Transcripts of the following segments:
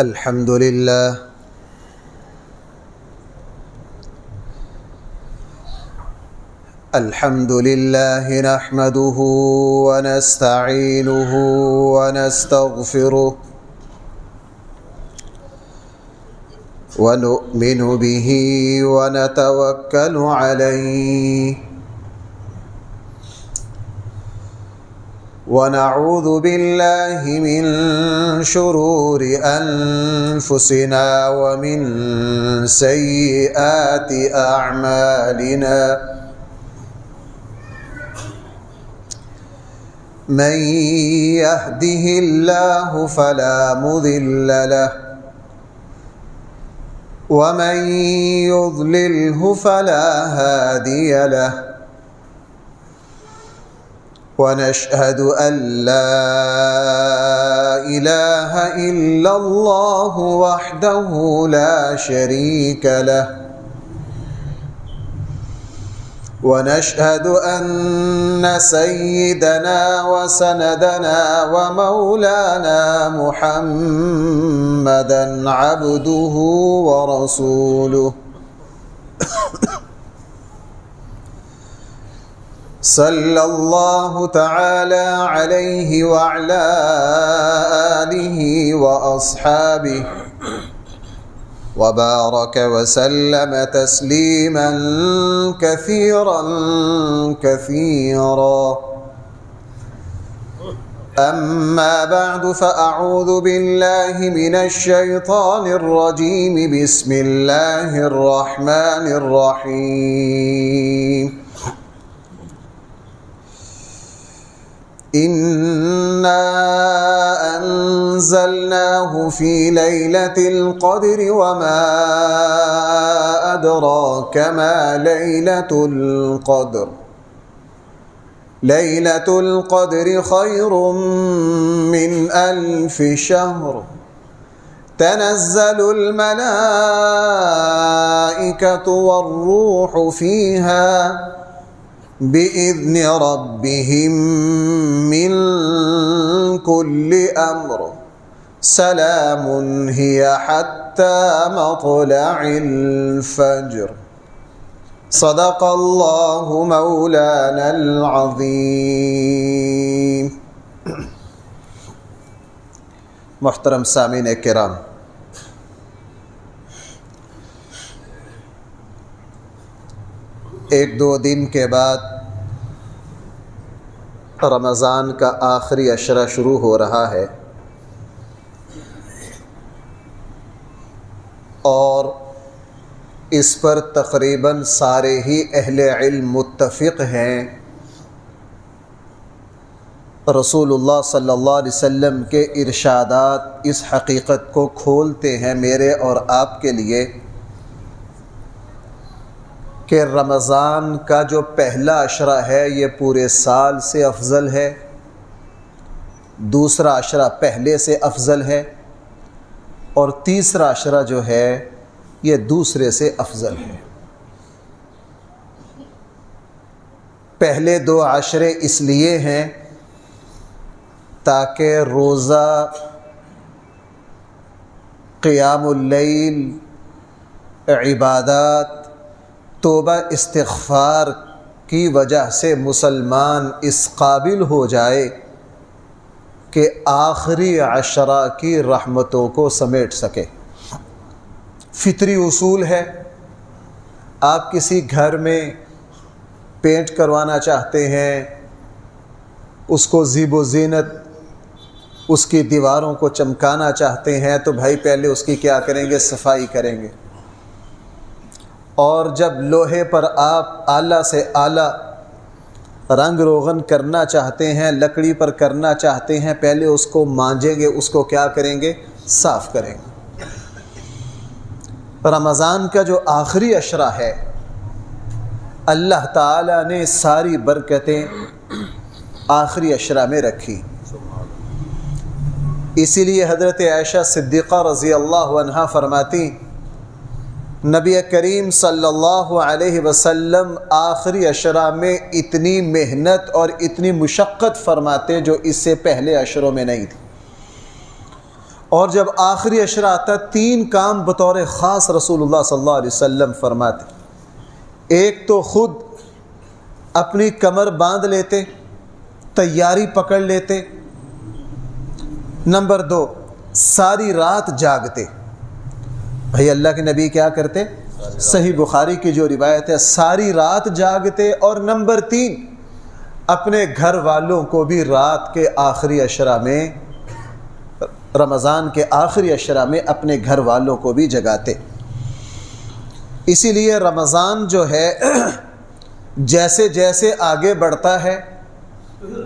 الحمد لله نحمده ونستعينه ونستغفره ونؤمن به ونتوكل عليه ونعوذ بالله من شرور أنفسنا ومن سيئات أعمالنا من يهده الله فلا مضل له ومن يضلله فلا هادي له ونشهد أن لا إله إلا الله وحده لا شريك له ونشهد أن سيدنا وسندنا ومولانا محمدا عبده ورسوله صلى الله تعالى عليه وعلى آله وأصحابه وبارك وسلم تسليما كثيرا كثيرا أما بعد فأعوذ بالله من الشيطان الرجيم بسم الله الرحمن الرحيم إنا أنزلناه في ليلة القدر وما أدراك ما ليلة القدر ليلة القدر خير من 1000 شهر تنزل الملائكة والروح فيها بإذن ربهم من كل أمر سلام هي حتى مطلع الفجر صدق الله مولانا العظيم. محترم سامعین کرام، ایک دو دن کے بعد رمضان کا آخری عشرہ شروع ہو رہا ہے، اور اس پر تقریباً سارے ہی اہل علم متفق ہیں۔ رسول اللہ صلی اللہ علیہ وسلم کے ارشادات اس حقیقت کو کھولتے ہیں میرے اور آپ کے لیے کہ رمضان کا جو پہلا عشرہ ہے یہ پورے سال سے افضل ہے، دوسرا عشرہ پہلے سے افضل ہے، اور تیسرا عشرہ جو ہے یہ دوسرے سے افضل ہے۔ پہلے دو عشرے اس لیے ہیں تاکہ روزہ، قیام اللیل، عبادات، توبہ استغفار کی وجہ سے مسلمان اس قابل ہو جائے کہ آخری عشرہ کی رحمتوں کو سمیٹ سکے۔ فطری اصول ہے، آپ کسی گھر میں پینٹ کروانا چاہتے ہیں، اس کو زیب و زینت، اس کی دیواروں کو چمکانا چاہتے ہیں، تو بھائی پہلے اس کی کیا کریں گے؟ صفائی کریں گے۔ اور جب لوہے پر آپ اعلیٰ سے اعلیٰ رنگ روغن کرنا چاہتے ہیں، لکڑی پر کرنا چاہتے ہیں، پہلے اس کو مانجیں گے، اس کو کیا کریں گے؟ صاف کریں گے۔ رمضان کا جو آخری عشرہ ہے، اللہ تعالیٰ نے ساری برکتیں آخری عشرہ میں رکھی۔ اسی لیے حضرت عائشہ صدیقہ رضی اللہ عنہا فرماتی، نبی کریم صلی اللہ علیہ وسلم آخری عشرہ میں اتنی محنت اور اتنی مشقت فرماتے جو اس سے پہلے عشروں میں نہیں تھی، اور جب آخری عشرہ آتا 3 کام بطور خاص رسول اللہ صلی اللہ علیہ وسلم فرماتے. ایک تو خود اپنی کمر باندھ لیتے، تیاری پکڑ لیتے. نمبر 2، ساری رات جاگتے. بھائی اللہ کے نبی کیا کرتے؟ صحیح بخاری کی جو روایت ہے، ساری رات جاگتے. اور نمبر 3، اپنے گھر والوں کو بھی رات کے آخری عشرہ میں، رمضان کے آخری عشرہ میں اپنے گھر والوں کو بھی جگاتے. اسی لیے رمضان جو ہے جیسے جیسے آگے بڑھتا ہے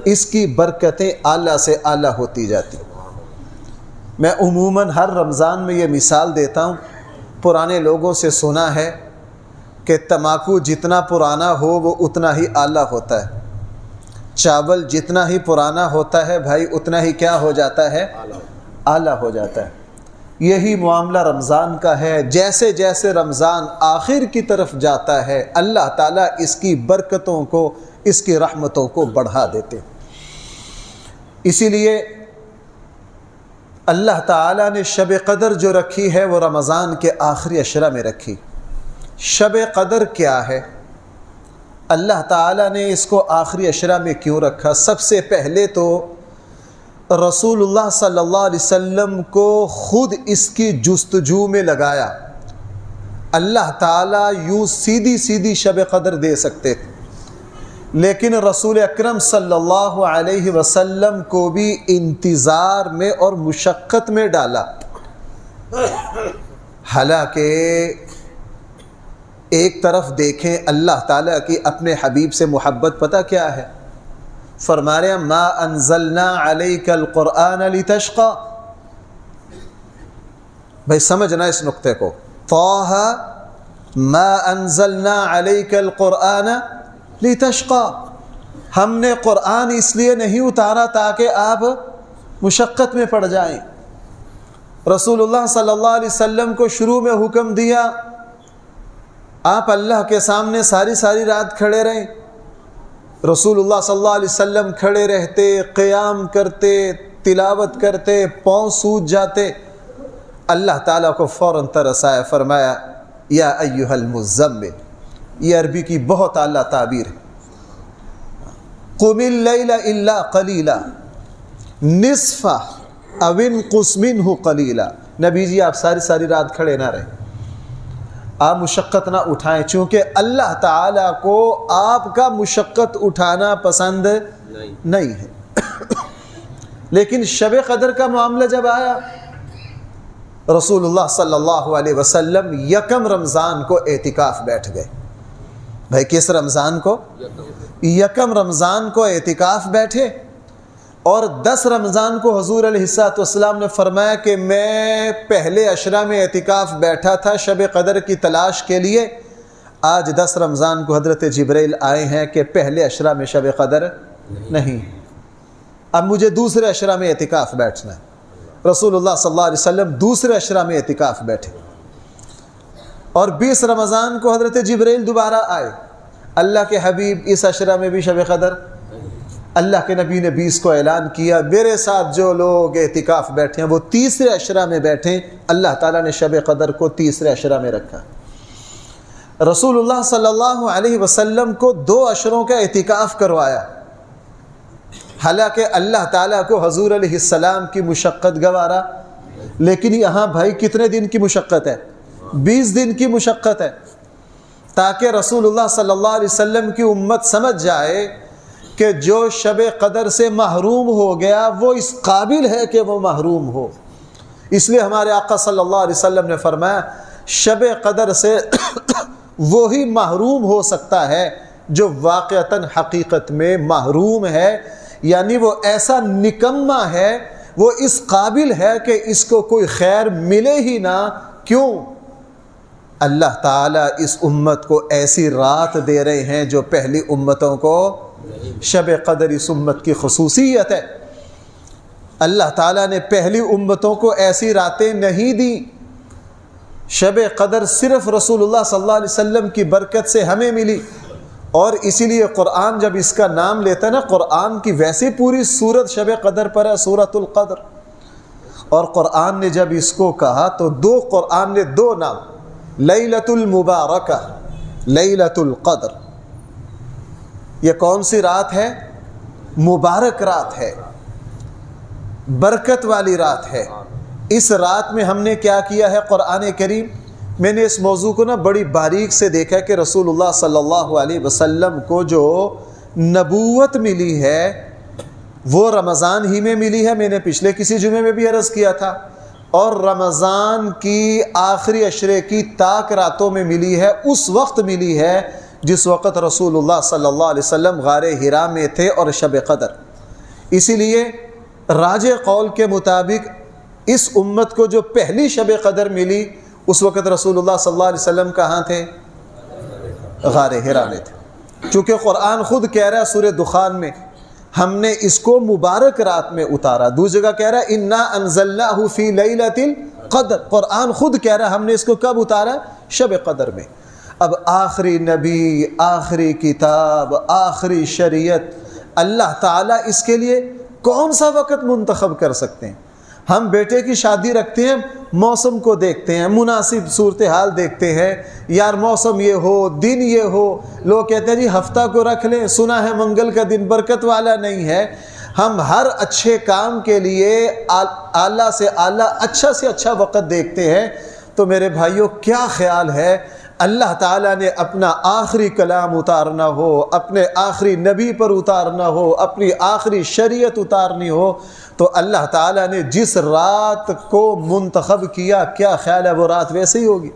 اس کی برکتیں اعلیٰ سے اعلیٰ ہوتی جاتی. میں عموماً ہر رمضان میں یہ مثال دیتا ہوں. پرانے لوگوں سے سنا ہے کہ تمباکو جتنا پرانا ہو وہ اتنا ہی اعلیٰ ہوتا ہے. چاول جتنا ہی پرانا ہوتا ہے بھائی اتنا ہی کیا ہو جاتا ہے؟ اعلیٰ ہو جاتا ہے. یہی معاملہ رمضان کا ہے. جیسے جیسے رمضان آخر کی طرف جاتا ہے اللہ تعالیٰ اس کی برکتوں کو، اس کی رحمتوں کو بڑھا دیتے. اسی لیے اللہ تعالیٰ نے شب قدر جو رکھی ہے وہ رمضان کے آخری عشرہ میں رکھی. شب قدر کیا ہے؟ اللہ تعالیٰ نے اس کو آخری عشرہ میں کیوں رکھا؟ سب سے پہلے تو رسول اللہ صلی اللہ علیہ وسلم کو خود اس کی جستجو میں لگایا. اللہ تعالیٰ یوں سیدھی سیدھی شب قدر دے سکتے تھے، لیکن رسول اکرم صلی اللہ علیہ وسلم کو بھی انتظار میں اور مشقت میں ڈالا. حالانکہ ایک طرف دیکھیں اللہ تعالیٰ کی اپنے حبیب سے محبت پتہ کیا ہے؟ فرما رہے ہیں ما انزلنا علیک القرآن لتشقى. بھائی سمجھنا اس نقطے کو. طٰہ ما انزلنا علیک القرآن لتشقى. ہم نے قرآن اس لیے نہیں اتارا تاکہ آپ مشقت میں پڑ جائیں. رسول اللہ صلی اللہ علیہ وسلم کو شروع میں حکم دیا آپ اللہ کے سامنے ساری رات کھڑے رہیں. رسول اللہ صلی اللہ علیہ وسلم کھڑے رہتے، قیام کرتے، تلاوت کرتے، پاؤں سوج جاتے. اللہ تعالیٰ کو فوراً ترس آیا، فرمایا یا ایھا المزمل. یہ عربی کی بہت اعلیٰ تعبیر ہے. قم اللیل الا قلیلا نصفہ او انقص منہ قلیلا. نبی جی آپ ساری رات کھڑے نہ رہیں، آپ مشقت نہ اٹھائیں، چونکہ اللہ تعالیٰ کو آپ کا مشقت اٹھانا پسند نہیں ہے. لیکن شب قدر کا معاملہ جب آیا رسول اللہ صلی اللہ علیہ وسلم یکم رمضان کو اعتکاف بیٹھ گئے. بھائی کس رمضان کو؟ یکم رمضان کو اعتکاف بیٹھے. اور 10 رمضان کو حضور علیہ الصلوۃ والسلام نے فرمایا کہ میں پہلے عشرہ میں اعتکاف بیٹھا تھا شب قدر کی تلاش کے لیے. آج 10 رمضان کو حضرت جبرائیل آئے ہیں کہ پہلے عشرہ میں شب قدر نہیں، اب مجھے دوسرے عشرہ میں اعتکاف بیٹھنا ہے. رسول اللہ صلی اللہ علیہ وسلم دوسرے عشرہ میں اعتکاف بیٹھے. اور 20 رمضان کو حضرت جبرائیل دوبارہ آئے. اللہ کے حبیب اس عشرہ میں بھی شب قدر. اللہ کے نبی نے 20 کو اعلان کیا میرے ساتھ جو لوگ اعتکاف بیٹھے ہیں وہ تیسرے عشرہ میں بیٹھیں. اللہ تعالیٰ نے شب قدر کو تیسرے عشرہ میں رکھا. رسول اللہ صلی اللہ علیہ وسلم کو 2 عشروں کا اعتکاف کروایا. حالانکہ اللہ تعالیٰ کو حضور علیہ السلام کی مشقت گوارا، لیکن یہاں بھائی کتنے دن کی مشقت ہے؟ 20 دن کی مشقت ہے، تاکہ رسول اللہ صلی اللہ علیہ وسلم کی امت سمجھ جائے کہ جو شب قدر سے محروم ہو گیا وہ اس قابل ہے کہ وہ محروم ہو. اس لیے ہمارے آقا صلی اللہ علیہ وسلم نے فرمایا شب قدر سے وہی محروم ہو سکتا ہے جو واقعتاً حقیقت میں محروم ہے، یعنی وہ ایسا نکما ہے، وہ اس قابل ہے کہ اس کو کوئی خیر ملے ہی نہ. کیوں؟ اللہ تعالیٰ اس امت کو ایسی رات دے رہے ہیں جو پہلی امتوں کو. شب قدر اس امت کی خصوصیت ہے. اللہ تعالیٰ نے پہلی امتوں کو ایسی راتیں نہیں دی. شب قدر صرف رسول اللہ صلی اللہ علیہ وسلم کی برکت سے ہمیں ملی. اور اسی لیے قرآن جب اس کا نام لیتا ہے نا، قرآن کی ویسے پوری سورت شب قدر پر ہے، سورۃ القدر. اور قرآن نے جب اس کو کہا تو قرآن نے دو نام، لیلۃ المبارکہ، لیلۃ القدر، یہ کون سی رات ہے؟ مبارک رات ہے، برکت والی رات ہے۔ اس رات میں ہم نے کیا کیا ہے؟ قرآن کریم، میں نے اس موضوع کو بڑی باریک سے دیکھا کہ رسول اللہ صلی اللہ علیہ وسلم کو جو نبوت ملی ہے وہ رمضان ہی میں ملی ہے، میں نے پچھلے کسی جمعے میں بھی عرض کیا تھا، اور رمضان کی آخری عشرے کی تاک راتوں میں ملی ہے، اس وقت ملی ہے جس وقت رسول اللہ صلی اللہ علیہ وسلم غار حرا میں تھے اور شب قدر۔ اسی لیے راجح قول کے مطابق اس امت کو جو پہلی شب قدر ملی اس وقت رسول اللہ صلی اللہ علیہ وسلم کہاں تھے؟ غار حرا میں تھے، چونکہ قرآن خود کہہ رہا ہے سورہ دخان میں ہم نے اس کو مبارک رات میں اتارا، دوسری جگہ کہہ رہا ہے انا انزلناہ فی لیلۃ القدر، قرآن خود کہہ رہا ہے ہم نے اس کو کب اتارا؟ شب قدر میں۔ اب آخری نبی، آخری کتاب، آخری شریعت، اللہ تعالیٰ اس کے لیے کون سا وقت منتخب کر سکتے ہیں؟ ہم بیٹے کی شادی رکھتے ہیں، موسم کو دیکھتے ہیں، مناسب صورتحال دیکھتے ہیں، یار موسم یہ ہو، دن یہ ہو، لوگ کہتے ہیں جی ہفتہ کو رکھ لیں، سنا ہے منگل کا دن برکت والا نہیں ہے۔ ہم ہر اچھے کام کے لیے اعلیٰ سے اعلیٰ، اچھا سے اچھا وقت دیکھتے ہیں۔ تو میرے بھائیوں کیا خیال ہے اللہ تعالیٰ نے اپنا آخری کلام اتارنا ہو، اپنے آخری نبی پر اتارنا ہو، اپنی آخری شریعت اتارنی ہو، تو اللہ تعالیٰ نے جس رات کو منتخب کیا، کیا خیال ہے وہ رات ویسے ہی ہوگی؟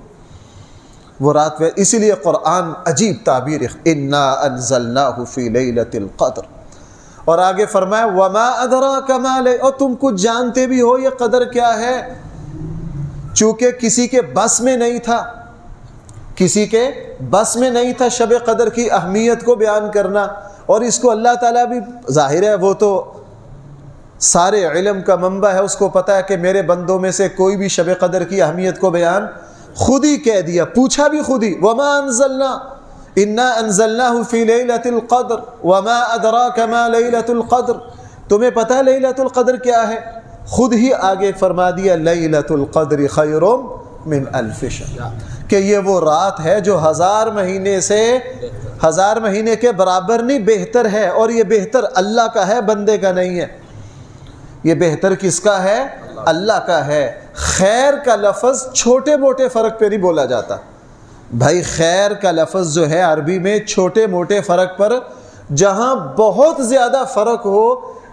وہ رات اسی لیے قرآن عجیب تعبیر، انا انزلناہ فی لیلۃ القدر، اور آگے فرمایا وما ادراک ما لیلۃ، اور تم کچھ جانتے بھی ہو یہ قدر کیا ہے؟ چونکہ کسی کے بس میں نہیں تھا، کسی کے بس میں نہیں تھا شب قدر کی اہمیت کو بیان کرنا، اور اس کو اللہ تعالیٰ بھی ظاہر ہے وہ تو سارے علم کا منبع ہے، اس کو پتہ ہے کہ میرے بندوں میں سے کوئی بھی شب قدر کی اہمیت کو بیان خود ہی کہہ دیا، پوچھا بھی خود ہی، وما انزلنا انا انزلناہ فی لیلۃ القدر وما ادراک ما لیلۃ القدر، تمہیں پتہ ہے لیلۃ القدر کیا ہے؟ خود ہی آگے فرما دیا لیلۃ القدر خیر من الف شہر، کہ یہ وہ رات ہے جو 1000 مہینے سے 1000 مہینے کے برابر نہیں، بہتر ہے، اور یہ بہتر اللہ کا ہے، بندے کا نہیں ہے۔ یہ بہتر کس کا ہے؟ اللہ کا ہے۔ خیر کا لفظ چھوٹے موٹے فرق پہ نہیں بولا جاتا بھائی، خیر کا لفظ جو ہے عربی میں چھوٹے موٹے فرق پر، جہاں بہت زیادہ فرق ہو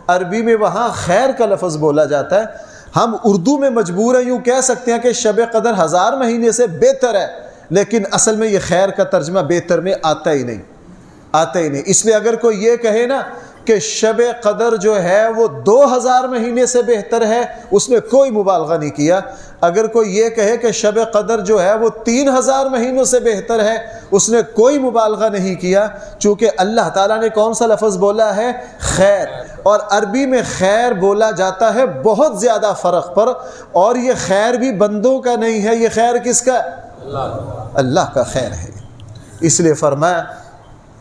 عربی میں وہاں خیر کا لفظ بولا جاتا ہے۔ ہم اردو میں مجبور ہیں یوں کہہ سکتے ہیں کہ شب قدر 1000 مہینے سے بہتر ہے، لیکن اصل میں یہ خیر کا ترجمہ بہتر میں آتا ہی نہیں۔ اس لیے اگر کوئی یہ کہے نا کہ شب قدر جو ہے وہ 2000 مہینے سے بہتر ہے، اس نے کوئی مبالغہ نہیں کیا۔ اگر کوئی یہ کہے کہ شب قدر جو ہے وہ 3000 مہینوں سے بہتر ہے، اس نے کوئی مبالغہ نہیں کیا، چونکہ اللہ تعالیٰ نے کون سا لفظ بولا ہے؟ خیر، اور عربی میں خیر بولا جاتا ہے بہت زیادہ فرق پر، اور یہ خیر بھی بندوں کا نہیں ہے، یہ خیر کس کا؟ اللہ کا خیر ہے۔ اس لیے فرمایا،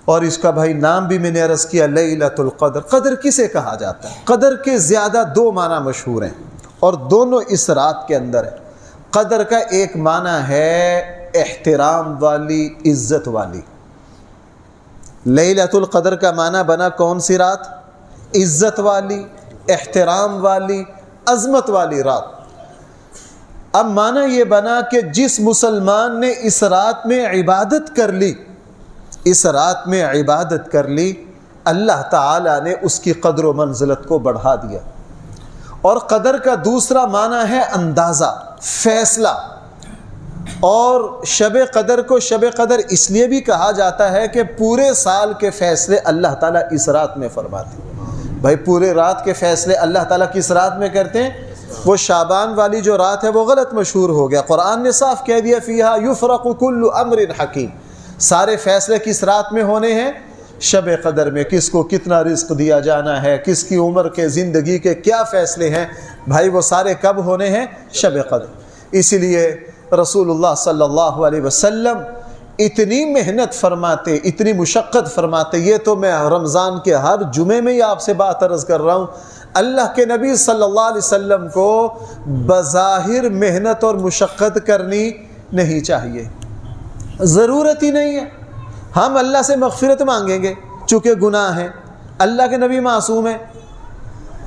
اور اس کا بھائی نام بھی میں نے عرض کیا لیلۃ القدر۔ قدر کسے کہا جاتا ہے؟ قدر کے زیادہ 2 معنی مشہور ہیں، اور دونوں اس رات کے اندر ہے۔ قدر کا ایک معنی ہے احترام والی، عزت والی۔ لیلۃ القدر کا معنی بنا کون سی رات؟ عزت والی، احترام والی، عظمت والی رات۔ اب معنی یہ بنا کہ جس مسلمان نے اس رات میں عبادت کر لی، اس رات میں عبادت کر لی، اللہ تعالیٰ نے اس کی قدر و منزلت کو بڑھا دیا۔ اور قدر کا دوسرا معنی ہے اندازہ، فیصلہ۔ اور شب قدر کو شب قدر اس لیے بھی کہا جاتا ہے کہ پورے سال کے فیصلے اللہ تعالیٰ اس رات میں فرماتے ہیں۔ بھائی پورے رات کے فیصلے اللہ تعالیٰ کس رات میں کرتے ہیں؟ وہ شعبان والی جو رات ہے وہ غلط مشہور ہو گیا، قرآن نے صاف کہہ دیا فیہا یفرق کل امر حکیم، سارے فیصلے کس رات میں ہونے ہیں؟ شب قدر میں۔ کس کو کتنا رزق دیا جانا ہے، کس کی عمر کے، زندگی کے کیا فیصلے ہیں، بھائی وہ سارے کب ہونے ہیں؟ شب قدر۔ اسی لیے رسول اللہ صلی اللہ علیہ وسلم اتنی محنت فرماتے، اتنی مشقت فرماتے، یہ تو میں رمضان کے ہر جمعے میں ہی آپ سے بات عرض کر رہا ہوں، اللہ کے نبی صلی اللہ علیہ وسلم کو بظاہر محنت اور مشقت کرنی نہیں چاہیے، ضرورت ہی نہیں ہے۔ ہم اللہ سے مغفرت مانگیں گے چونکہ گناہ ہیں، اللہ کے نبی معصوم ہیں۔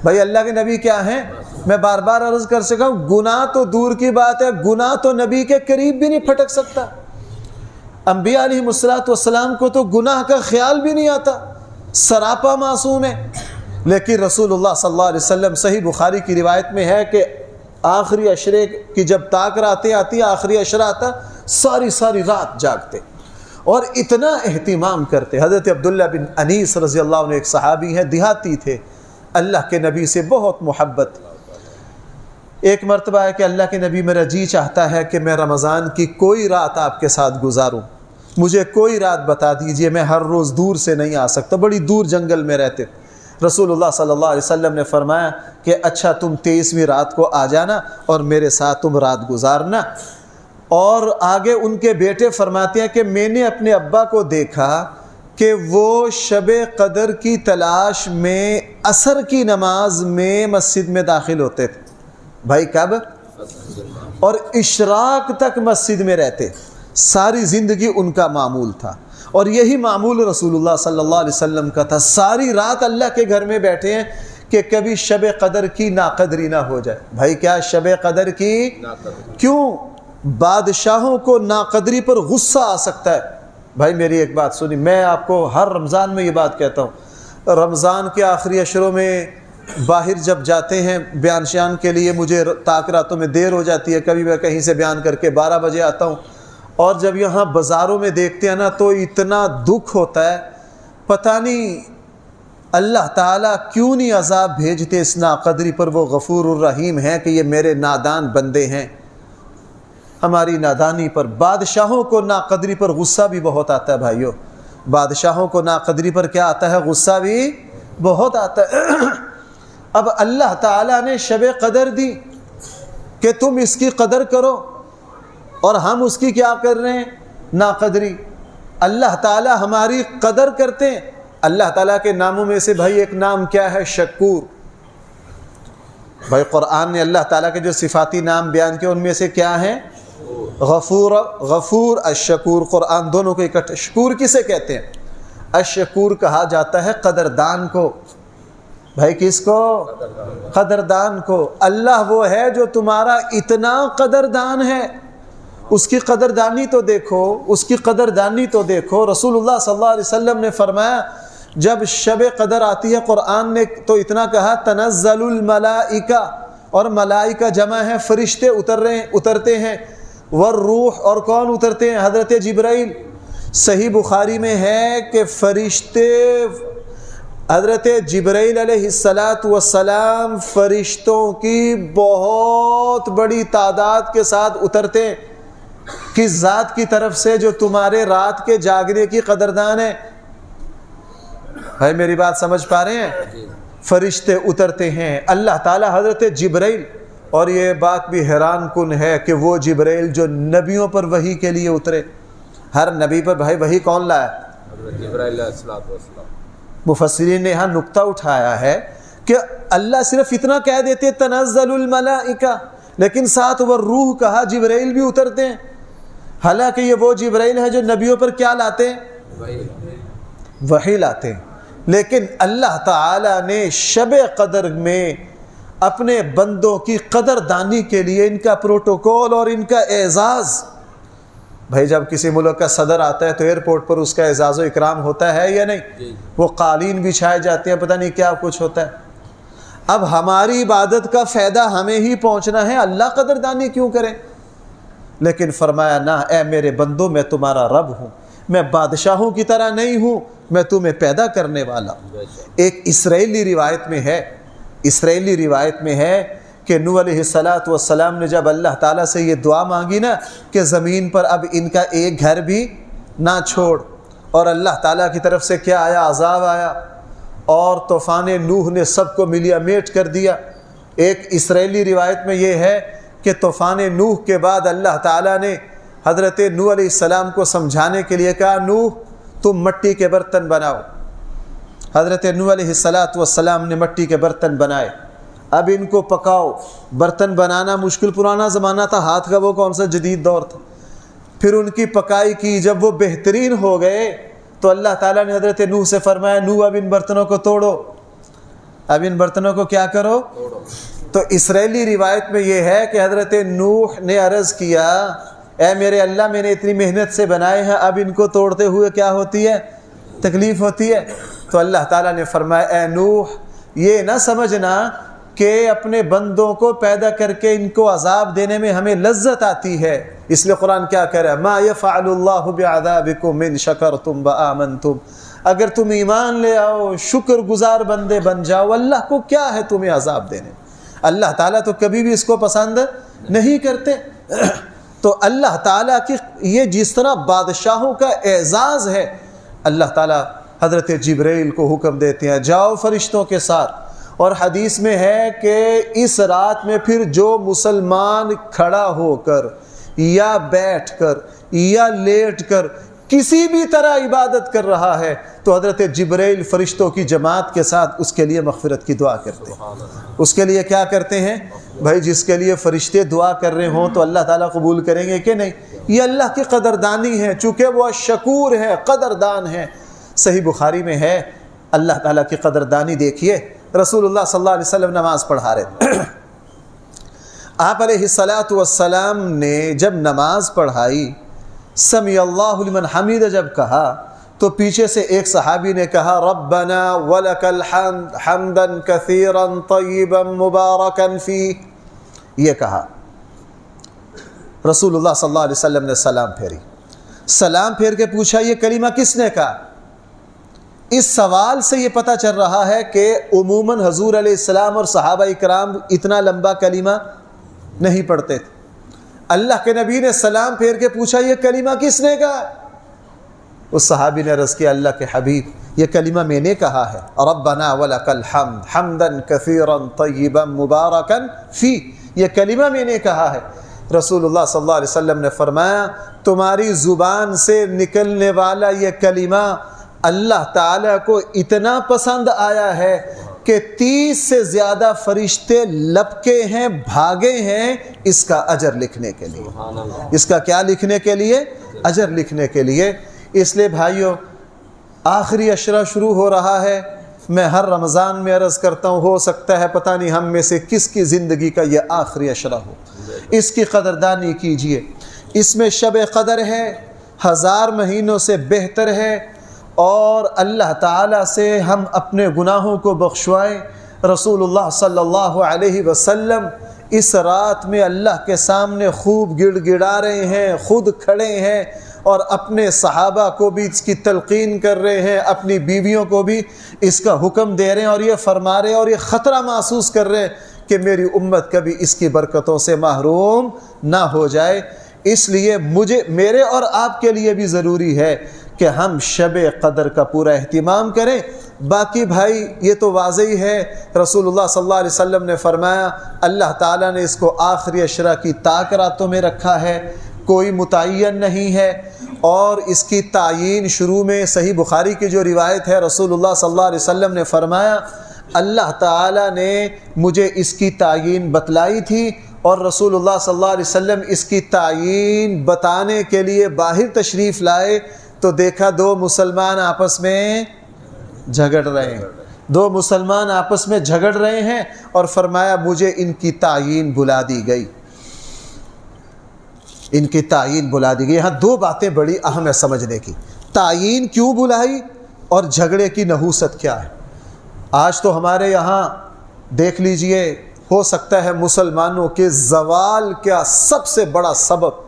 بھائی اللہ کے نبی کیا ہیں؟ میں بار بار عرض کر سکا ہوں، گناہ تو دور کی بات ہے، گناہ تو نبی کے قریب بھی نہیں پھٹک سکتا۔ انبیاء علیہ السلام کو تو گناہ کا خیال بھی نہیں آتا، سراپا معصوم ہے۔ لیکن رسول اللہ صلی اللہ علیہ وسلم، صحیح بخاری کی روایت میں ہے کہ آخری عشرے کی جب طاق راتیں آتی، آخری عشرہ آتا، ساری رات جاگتے اور اتنا اہتمام کرتے۔ حضرت عبداللہ بن انیس رضی اللہ عنہ ایک صحابی ہیں، دیہاتی تھے، اللہ کے نبی سے بہت محبت۔ ایک مرتبہ ہے کہ اللہ کے نبی میرا جی چاہتا ہے کہ میں رمضان کی کوئی رات آپ کے ساتھ گزاروں، مجھے کوئی رات بتا دیجئے، میں ہر روز دور سے نہیں آ سکتا، بڑی دور جنگل میں رہتے۔ رسول اللہ صلی اللہ علیہ وسلم نے فرمایا کہ اچھا تم 23ویں رات کو آ جانا اور میرے ساتھ تم رات گزارنا۔ اور آگے ان کے بیٹے فرماتے ہیں کہ میں نے اپنے ابا کو دیکھا کہ وہ شب قدر کی تلاش میں عصر کی نماز میں مسجد میں داخل ہوتے تھے۔ بھائی کب؟ اور اشراق تک مسجد میں رہتے، ساری زندگی ان کا معمول تھا۔ اور یہی معمول رسول اللہ صلی اللہ علیہ وسلم کا تھا، ساری رات اللہ کے گھر میں بیٹھے ہیں کہ کبھی شب قدر کی ناقدری نہ ہو جائے۔ بھائی کیا شب قدر کی؟ کیوں؟ بادشاہوں کو ناقدری پر غصہ آ سکتا ہے۔ بھائی میری ایک بات سنی، میں آپ کو ہر رمضان میں یہ بات کہتا ہوں، رمضان کے آخری عشروں میں باہر جب جاتے ہیں بیان شیان کے لیے، مجھے طاق راتوں میں دیر ہو جاتی ہے، کبھی میں کہیں سے بیان کر کے 12 بجے آتا ہوں، اور جب یہاں بازاروں میں دیکھتے ہیں نا تو اتنا دکھ ہوتا ہے، پتہ نہیں اللہ تعالیٰ کیوں نہیں عذاب بھیجتے اس ناقدری پر۔ وہ غفور الرحیم ہیں کہ یہ میرے نادان بندے ہیں، ہماری نادانی پر۔ بادشاہوں کو ناقدری پر غصہ بھی بہت آتا ہے بھائیو، بادشاہوں کو ناقدری پر کیا آتا ہے؟ غصہ بھی بہت آتا ہے۔ اب اللہ تعالیٰ نے شب قدر دی کہ تم اس کی قدر کرو، اور ہم اس کی کیا کر رہے ہیں؟ ناقدری۔ اللہ تعالیٰ ہماری قدر کرتے ہیں۔ اللہ تعالیٰ کے ناموں میں سے بھائی ایک نام کیا ہے؟ شکور۔ بھائی قرآن نے اللہ تعالیٰ کے جو صفاتی نام بیان کیے ان میں سے کیا ہیں؟ غفور، الشکور۔ قرآن دونوں کو اکٹھے، شکور کسے کہتے ہیں؟ الشکور کہا جاتا ہے قدردان کو۔ بھائی کس کو؟ قدردان کو۔ اللہ وہ ہے جو تمہارا اتنا قدردان ہے، اس کی قدردانی تو دیکھو، اس کی قدردانی تو دیکھو۔ رسول اللہ صلی اللہ علیہ وسلم نے فرمایا جب شب قدر آتی ہے، قرآن نے تو اتنا کہا تنزل الملائکہ، اور ملائکہ جمع ہے، فرشتے اترتے ہیں، والروح، اور کون اترتے ہیں؟ حضرت جبرائیل۔ صحیح بخاری میں ہے کہ فرشتے، حضرت جبرائیل علیہ السلام فرشتوں کی بہت بڑی تعداد کے ساتھ اترتے ہیں، کس ذات کی طرف سے؟ جو تمہارے رات کے جاگنے کی قدردان ہے۔ بھائی میری بات سمجھ پا رہے ہیں؟ فرشتے اترتے ہیں، اللہ تعالیٰ حضرت جبرائیل، اور یہ بات بھی حیران کن ہے کہ وہ جبرائیل جو نبیوں پر وحی کے لیے اترے، ہر نبی پر بھائی وحی کون لایا؟ جبرائیل علیہ السلام۔ مفسرین نے یہاں نقطہ اٹھایا ہے کہ اللہ صرف اتنا کہہ دیتے تنزل الملائکہ، لیکن ساتھ وہ روح کہا، جبرائیل بھی اترتے ہیں، حالانکہ یہ وہ جبرائیل ہے جو نبیوں پر کیا لاتے ہیں؟ وحی لاتے ہیں۔ لیکن اللہ تعالیٰ نے شب قدر میں اپنے بندوں کی قدردانی کے لیے ان کا پروٹوکول اور ان کا اعزاز، بھائی جب کسی ملک کا صدر آتا ہے تو ایئرپورٹ پر اس کا اعزاز و اکرام ہوتا ہے یا نہیں؟ وہ قالین بچھائے جاتے ہیں، پتہ نہیں کیا کچھ ہوتا ہے۔ اب ہماری عبادت کا فائدہ ہمیں ہی پہنچنا ہے، اللہ قدردانی کیوں کریں؟ لیکن فرمایا نہ، اے میرے بندو، میں تمہارا رب ہوں، میں بادشاہوں کی طرح نہیں ہوں، میں تمہیں پیدا کرنے والا ہوں۔ ایک اسرائیلی روایت میں ہے کہ نوح علیہ السلام نے جب اللہ تعالیٰ سے یہ دعا مانگی نا کہ زمین پر اب ان کا ایک گھر بھی نہ چھوڑ، اور اللہ تعالیٰ کی طرف سے کیا آیا؟ عذاب آیا، اور طوفان نوح نے سب کو ملیا میٹ کر دیا۔ ایک اسرائیلی روایت میں یہ ہے کہ طوفان نوح کے بعد اللہ تعالیٰ نے حضرت نوح علیہ السلام کو سمجھانے کے لیے کہا، نوح تم مٹی کے برتن بناؤ۔ حضرت نوح علیہ السلام نے مٹی کے برتن بنائے، اب ان کو پکاؤ۔ برتن بنانا مشکل پرانا زمانہ تھا، ہاتھ کا وہ کون سا جدید دور تھا۔ پھر ان کی پکائی کی، جب وہ بہترین ہو گئے تو اللہ تعالیٰ نے حضرت نوح سے فرمایا نوح اب ان برتنوں کو توڑو، اب ان برتنوں کو کیا کرو؟ تو اسرائیلی روایت میں یہ ہے کہ حضرت نوح نے عرض کیا اے میرے اللہ میں نے اتنی محنت سے بنائے ہیں، اب ان کو توڑتے ہوئے کیا ہوتی ہے؟ تکلیف ہوتی ہے۔ تو اللہ تعالیٰ نے فرمایا اے نوح یہ نہ سمجھنا کہ اپنے بندوں کو پیدا کر کے ان کو عذاب دینے میں ہمیں لذت آتی ہے، اس لیے قرآن کیا کہہ رہا ہے ما یفعل اللہ بعذابکم ان شکرتم وآمنتم، اگر تم ایمان لے آؤ شکر گزار بندے بن جاؤ، اللہ کو کیا ہے تمہیں عذاب دینے؟ اللہ تعالیٰ تو کبھی بھی اس کو پسند نہیں کرتے۔ تو اللہ تعالیٰ کی یہ جس طرح بادشاہوں کا اعزاز ہے، اللہ تعالیٰ حضرت جبرائیل کو حکم دیتے ہیں جاؤ فرشتوں کے ساتھ، اور حدیث میں ہے کہ اس رات میں پھر جو مسلمان کھڑا ہو کر یا بیٹھ کر یا لیٹ کر کسی بھی طرح عبادت کر رہا ہے تو حضرت جبرائیل فرشتوں کی جماعت کے ساتھ اس کے لیے مغفرت کی دعا کرتے ہیں۔ اس کے لیے کیا کرتے ہیں؟ بھائی جس کے لیے فرشتے دعا کر رہے ہوں تو اللہ تعالیٰ قبول کریں گے کہ نہیں؟ یہ اللہ کی قدردانی ہے، چونکہ وہ شکور ہے، قدردان ہے۔ صحیح بخاری میں ہے، اللہ تعالیٰ کی قدردانی دیکھیے، رسول اللہ صلی اللہ علیہ وسلم نماز پڑھا رہے تھے، آپ علیہ السلام نے جب نماز پڑھائی سمیع اللہ لمن حمید جب کہا تو پیچھے سے ایک صحابی نے کہا ربنا ولک الحمد حمدا کثیرا طیبا مبارکا فیہ، یہ کہا۔ رسول اللہ صلی اللہ علیہ وسلم نے سلام پھیری، سلام پھیر کے پوچھا یہ کلمہ کس نے کہا؟ اس سوال سے یہ پتہ چل رہا ہے کہ عموماً حضور علیہ السلام اور صحابہ کرام اتنا لمبا کلمہ نہیں پڑھتے تھے۔ اللہ کے نبی نے سلام پھیر کے پوچھا یہ کلمہ کس نے کہا؟ اس صحابی نے عرض کیا اللہ کے حبیب یہ کلمہ میں نے کہا ہے، ربنا ولک الحمد حمدا کثیرا طیبا مبارکا فی، یہ کلمہ میں نے کہا ہے۔ رسول اللہ صلی اللہ علیہ وسلم نے فرمایا تمہاری زبان سے نکلنے والا یہ کلمہ اللہ تعالیٰ کو اتنا پسند آیا ہے کہ 30 سے زیادہ فرشتے لپکے ہیں، بھاگے ہیں اس کا اجر لکھنے کے لیے۔ اس کا کیا لکھنے کے لیے؟ اجر لکھنے کے لیے۔ اس لیے بھائیو آخری عشرہ شروع ہو رہا ہے، میں ہر رمضان میں عرض کرتا ہوں ہو سکتا ہے پتہ نہیں ہم میں سے کس کی زندگی کا یہ آخری عشرہ ہو، اس کی قدردانی کیجئے۔ اس میں شب قدر ہے، 1000 مہینوں سے بہتر ہے، اور اللہ تعالیٰ سے ہم اپنے گناہوں کو بخشوائیں۔ رسول اللہ صلی اللہ علیہ وسلم اس رات میں اللہ کے سامنے خوب گڑ گڑا رہے ہیں، خود کھڑے ہیں اور اپنے صحابہ کو بھی اس کی تلقین کر رہے ہیں، اپنی بیویوں کو بھی اس کا حکم دے رہے ہیں، اور یہ فرما رہے ہیں اور یہ خطرہ محسوس کر رہے ہیں کہ میری امت کبھی اس کی برکتوں سے محروم نہ ہو جائے۔ اس لیے میرے اور آپ کے لیے بھی ضروری ہے کہ ہم شب قدر کا پورا اہتمام کریں۔ باقی بھائی یہ تو واضح ہے، رسول اللہ صلی اللہ علیہ وسلم نے فرمایا اللہ تعالیٰ نے اس کو آخری عشرہ کی طاق راتوں میں رکھا ہے، کوئی متعین نہیں ہے، اور اس کی تعیین شروع میں صحیح بخاری کی جو روایت ہے رسول اللہ صلی اللہ علیہ وسلم نے فرمایا اللہ تعالیٰ نے مجھے اس کی تعیین بتلائی تھی، اور رسول اللہ صلی اللہ علیہ وسلم اس کی تعیین بتانے کے لیے باہر تشریف لائے تو دیکھا 2 مسلمان آپس میں جھگڑ رہے ہیں، 2 مسلمان آپس میں جھگڑ رہے ہیں، اور فرمایا مجھے ان کی تعیین بلا دی گئی، ان کی تعیین بلا دی گئی۔ یہاں 2 باتیں بڑی اہم ہے سمجھنے کی، تعیین کیوں بلائی اور جھگڑے کی نحوست کیا ہے۔ آج تو ہمارے یہاں دیکھ لیجئے ہو سکتا ہے مسلمانوں کے زوال کا سب سے بڑا سبب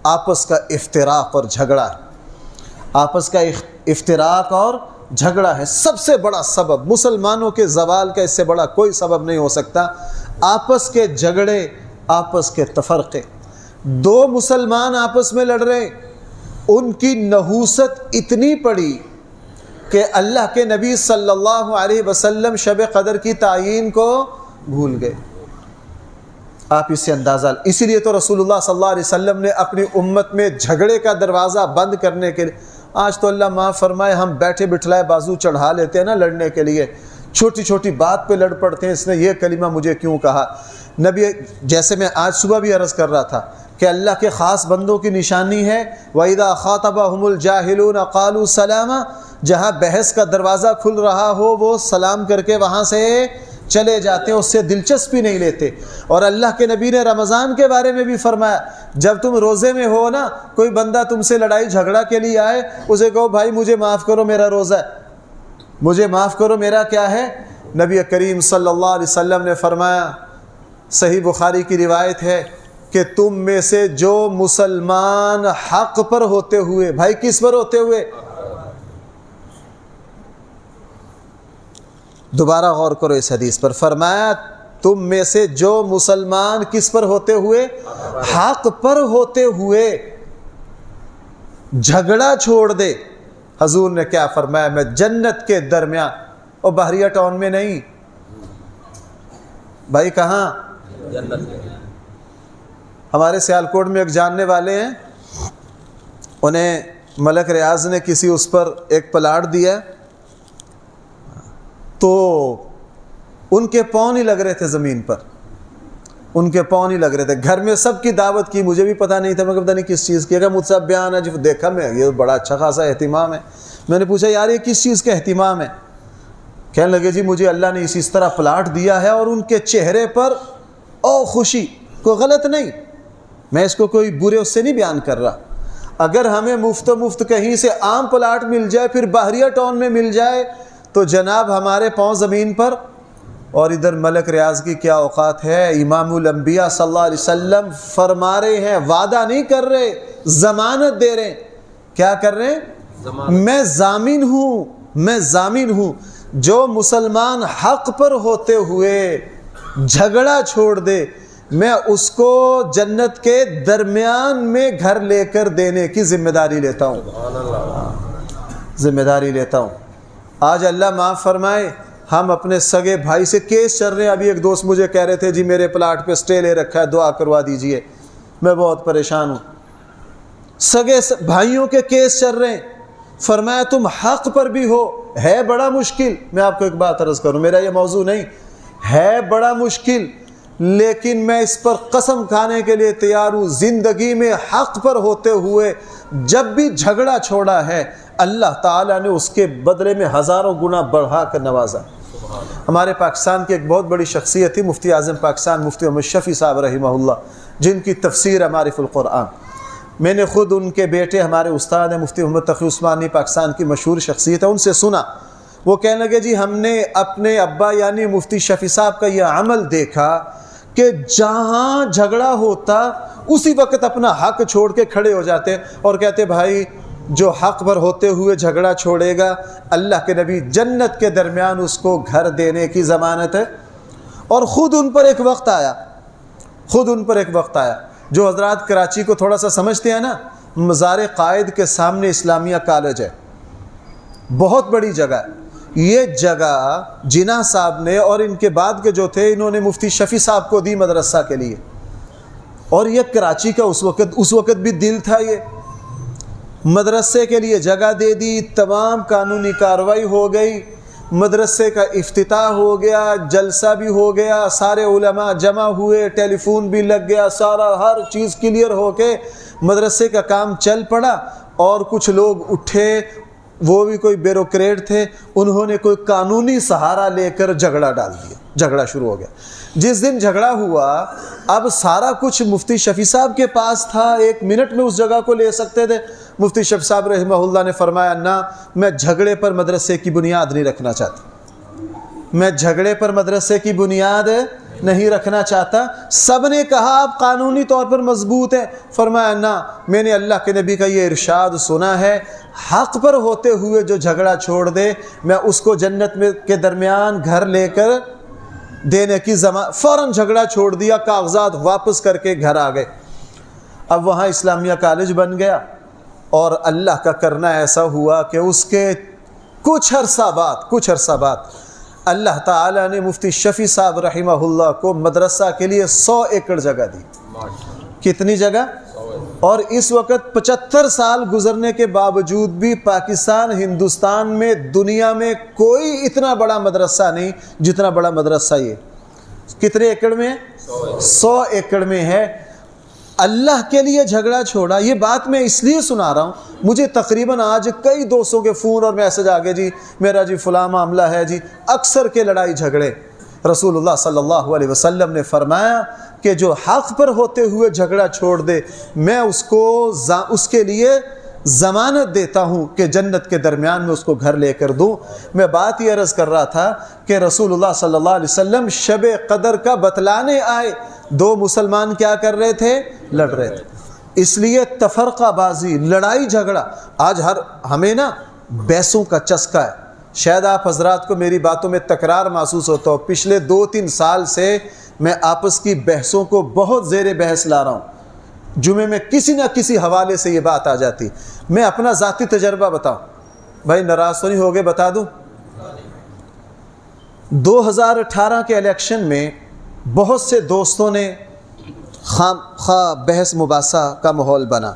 آپس کا افتراق اور جھگڑا ہے، آپس کا افتراق اور جھگڑا ہے سب سے بڑا سبب۔ مسلمانوں کے زوال کا اس سے بڑا کوئی سبب نہیں ہو سکتا، آپس کے جھگڑے، آپس کے تفرقے۔ 2 مسلمان آپس میں لڑ رہے، ان کی نحوست اتنی پڑی کہ اللہ کے نبی صلی اللہ علیہ وسلم شب قدر کی تعیین کو بھول گئے۔ آپ اس سے اندازہ، اسی لیے تو رسول اللہ صلی اللہ علیہ وسلم نے اپنی امت میں جھگڑے کا دروازہ بند کرنے کے لیے آج تو اللہ معاف فرمائے ہم بیٹھے بٹھلائے بازو چڑھا لیتے ہیں نا لڑنے کے لیے، چھوٹی چھوٹی بات پہ لڑ پڑتے ہیں، اس نے یہ کلمہ مجھے کیوں کہا۔ نبی جیسے میں آج صبح بھی عرض کر رہا تھا کہ اللہ کے خاص بندوں کی نشانی ہے وَإِذَا خَاطَبَهُمُ الْجَاهِلُونَ قَالُوا سَلَامًا، جہاں بحث کا دروازہ کھل رہا ہو وہ سلام کر کے وہاں سے چلے جاتے ہیں، اس سے دلچسپی نہیں لیتے۔ اور اللہ کے نبی نے رمضان کے بارے میں بھی فرمایا جب تم روزے میں ہو نا، کوئی بندہ تم سے لڑائی جھگڑا کے لیے آئے، اسے کہو بھائی مجھے معاف کرو میرا روزہ ہے، مجھے معاف کرو میرا کیا ہے۔ نبی کریم صلی اللہ علیہ وسلم نے فرمایا، صحیح بخاری کی روایت ہے کہ تم میں سے جو مسلمان حق پر ہوتے ہوئے، بھائی کس پر ہوتے ہوئے، دوبارہ غور کرو اس حدیث پر، فرمایا تم میں سے جو مسلمان کس پر ہوتے ہوئے، حق پر ہوتے ہوئے جھگڑا چھوڑ دے، حضور نے کیا فرمایا، میں جنت کے درمیان، اور بحریہ ٹاؤن میں نہیں بھائی، کہاں، جنت میں۔ ہمارے سیالکوٹ میں ایک جاننے والے ہیں، انہیں ملک ریاض نے کسی اس پر ایک پلاٹ دیا تو ان کے پاؤں نہیں لگ رہے تھے زمین پر، ان کے پاؤں نہیں لگ رہے تھے، گھر میں سب کی دعوت کی، مجھے بھی پتہ نہیں تھا، میں پتہ نہیں کس چیز کی، اگر مجھ سے بیان ہے جو دیکھا میں یہ بڑا اچھا خاصا اہتمام ہے، میں نے پوچھا یار یہ کس چیز کا اہتمام ہے، کہنے لگے جی مجھے اللہ نے اس طرح پلاٹ دیا ہے، اور ان کے چہرے پر او خوشی، کوئی غلط نہیں، میں اس کو کوئی برے اس سے نہیں بیان کر رہا، اگر ہمیں مفت کہیں سے عام پلاٹ مل جائے پھر بحریہ ٹاؤن میں مل جائے تو جناب ہمارے پاؤں زمین پر، اور ادھر ملک ریاض کی کیا اوقات ہے، امام الانبیاء صلی اللہ علیہ وسلم فرما رہے ہیں، وعدہ نہیں کر رہے، ضمانت دے رہے ہیں، کیا کر رہے ہیں، میں ضامن ہوں، میں ضامن ہوں، جو مسلمان حق پر ہوتے ہوئے جھگڑا چھوڑ دے میں اس کو جنت کے درمیان میں گھر لے کر دینے کی ذمہ داری لیتا ہوں، ذمہ داری لیتا ہوں۔ آج اللہ معاف فرمائے ہم اپنے سگے بھائی سے کیس چل رہے ہیں، ابھی ایک دوست مجھے کہہ رہے تھے جی میرے پلاٹ پہ سٹے لے رکھا ہے، دعا کروا دیجئے، میں بہت پریشان ہوں، سگے بھائیوں کے کیس چل رہے ہیں، فرمایا تم حق پر بھی ہو، ہے بڑا مشکل، میں آپ کو ایک بات عرض کروں، میرا یہ موضوع نہیں ہے، بڑا مشکل، لیکن میں اس پر قسم کھانے کے لیے تیار ہوں، زندگی میں حق پر ہوتے ہوئے جب بھی جھگڑا چھوڑا ہے اللہ تعالیٰ نے اس کے بدلے میں ہزاروں گنا بڑھا کر نوازا۔ ہمارے پاکستان کی ایک بہت بڑی شخصیت تھی مفتی اعظم پاکستان مفتی محمد شفیع صاحب رحمہ اللہ، جن کی تفسیر ہے معارف القرآن، میں نے خود ان کے بیٹے ہمارے استاد ہیں مفتی محمد تقی عثمانی، پاکستان کی مشہور شخصیت ہے، ان سے سنا، وہ کہنے لگے جی ہم نے اپنے ابا یعنی مفتی شفیع صاحب کا یہ عمل دیکھا کہ جہاں جھگڑا ہوتا اسی وقت اپنا حق چھوڑ کے کھڑے ہو جاتے اور کہتے بھائی جو حق پر ہوتے ہوئے جھگڑا چھوڑے گا اللہ کے نبی جنت کے درمیان اس کو گھر دینے کی ضمانت ہے۔ اور خود ان پر ایک وقت آیا، جو حضرات کراچی کو تھوڑا سا سمجھتے ہیں نا، مزار قائد کے سامنے اسلامیہ کالج ہے، بہت بڑی جگہ ہے، یہ جگہ جناح صاحب نے اور ان کے بعد کے جو تھے انہوں نے مفتی شفیع صاحب کو دی مدرسہ کے لیے، اور یہ کراچی کا اس وقت بھی دل تھا، یہ مدرسے کے لیے جگہ دے دی، تمام قانونی کارروائی ہو گئی، مدرسے کا افتتاح ہو گیا، جلسہ بھی ہو گیا، سارے علماء جمع ہوئے، ٹیلی فون بھی لگ گیا، سارا ہر چیز کلیئر ہو کے مدرسے کا کام چل پڑا، اور کچھ لوگ اٹھے، وہ بھی کوئی بیوروکریٹ تھے، انہوں نے کوئی قانونی سہارا لے کر جھگڑا ڈال دیا، جھگڑا شروع ہو گیا۔ جس دن جھگڑا ہوا اب سارا کچھ مفتی شفیع صاحب کے پاس تھا، 1 منٹ میں اس جگہ کو لے سکتے تھے، مفتی شفیع صاحب رحمہ اللہ نے فرمایا نہ، میں جھگڑے پر مدرسے کی بنیاد نہیں رکھنا چاہتا، میں جھگڑے پر مدرسے کی بنیاد نہیں رکھنا چاہتا۔ سب نے کہا آپ قانونی طور پر مضبوط ہیں، فرمایا نہ، میں نے اللہ کے نبی کا یہ ارشاد سنا ہے، حق پر ہوتے ہوئے جو جھگڑا چھوڑ دے میں اس کو جنت میں کے درمیان گھر لے کر دینے کی فوراً جھگڑا چھوڑ دیا، کاغذات واپس کر کے گھر آ گئے۔ اب وہاں اسلامیہ کالج بن گیا، اور اللہ کا کرنا ایسا ہوا کہ اس کے کچھ عرصہ بعد اللہ تعالیٰ نے مفتی شفیع صاحب رحمہ اللہ کو مدرسہ کے لیے 100 ایکڑ جگہ دی۔ کتنی جگہ؟ اور اس وقت 75 سال گزرنے کے باوجود بھی پاکستان، ہندوستان میں، دنیا میں کوئی اتنا بڑا مدرسہ نہیں جتنا بڑا مدرسہ یہ. کتنے ایکڑ میں؟ 100 ایکڑ میں ہے. اللہ کے لیے جھگڑا چھوڑا. یہ بات میں اس لیے سنا رہا ہوں، مجھے تقریباً آج کئی دوستوں کے فون اور میسج آگے، جی میرا جی فلاں معاملہ ہے جی. اکثر کے لڑائی جھگڑے. رسول اللہ صلی اللہ علیہ وسلم نے فرمایا کہ جو حق پر ہوتے ہوئے جھگڑا چھوڑ دے، میں اس کے لیے ضمانت دیتا ہوں کہ جنت کے درمیان میں اس کو گھر لے کر دوں. میں بات یہ عرض کر رہا تھا کہ رسول اللہ صلی اللہ علیہ وسلم شب قدر کا بتلانے آئے، 2 مسلمان کیا کر رہے تھے؟ لڑ رہے تھے. اس لیے تفرقہ بازی، لڑائی جھگڑا، آج ہمیں نا بحثوں کا چسکا ہے. شاید آپ حضرات کو میری باتوں میں تکرار محسوس ہوتا ہو. پچھلے 2-3 سال سے میں آپس کی بحثوں کو بہت زیر بحث لا رہا ہوں. جمعے میں کسی نہ کسی حوالے سے یہ بات آ جاتی. میں اپنا ذاتی تجربہ بتاؤں، بھائی ناراض تو نہیں ہوگے؟ بتا دوں. 2018 کے الیکشن میں بہت سے دوستوں نے خواہ بحث مباحثہ کا ماحول بنا.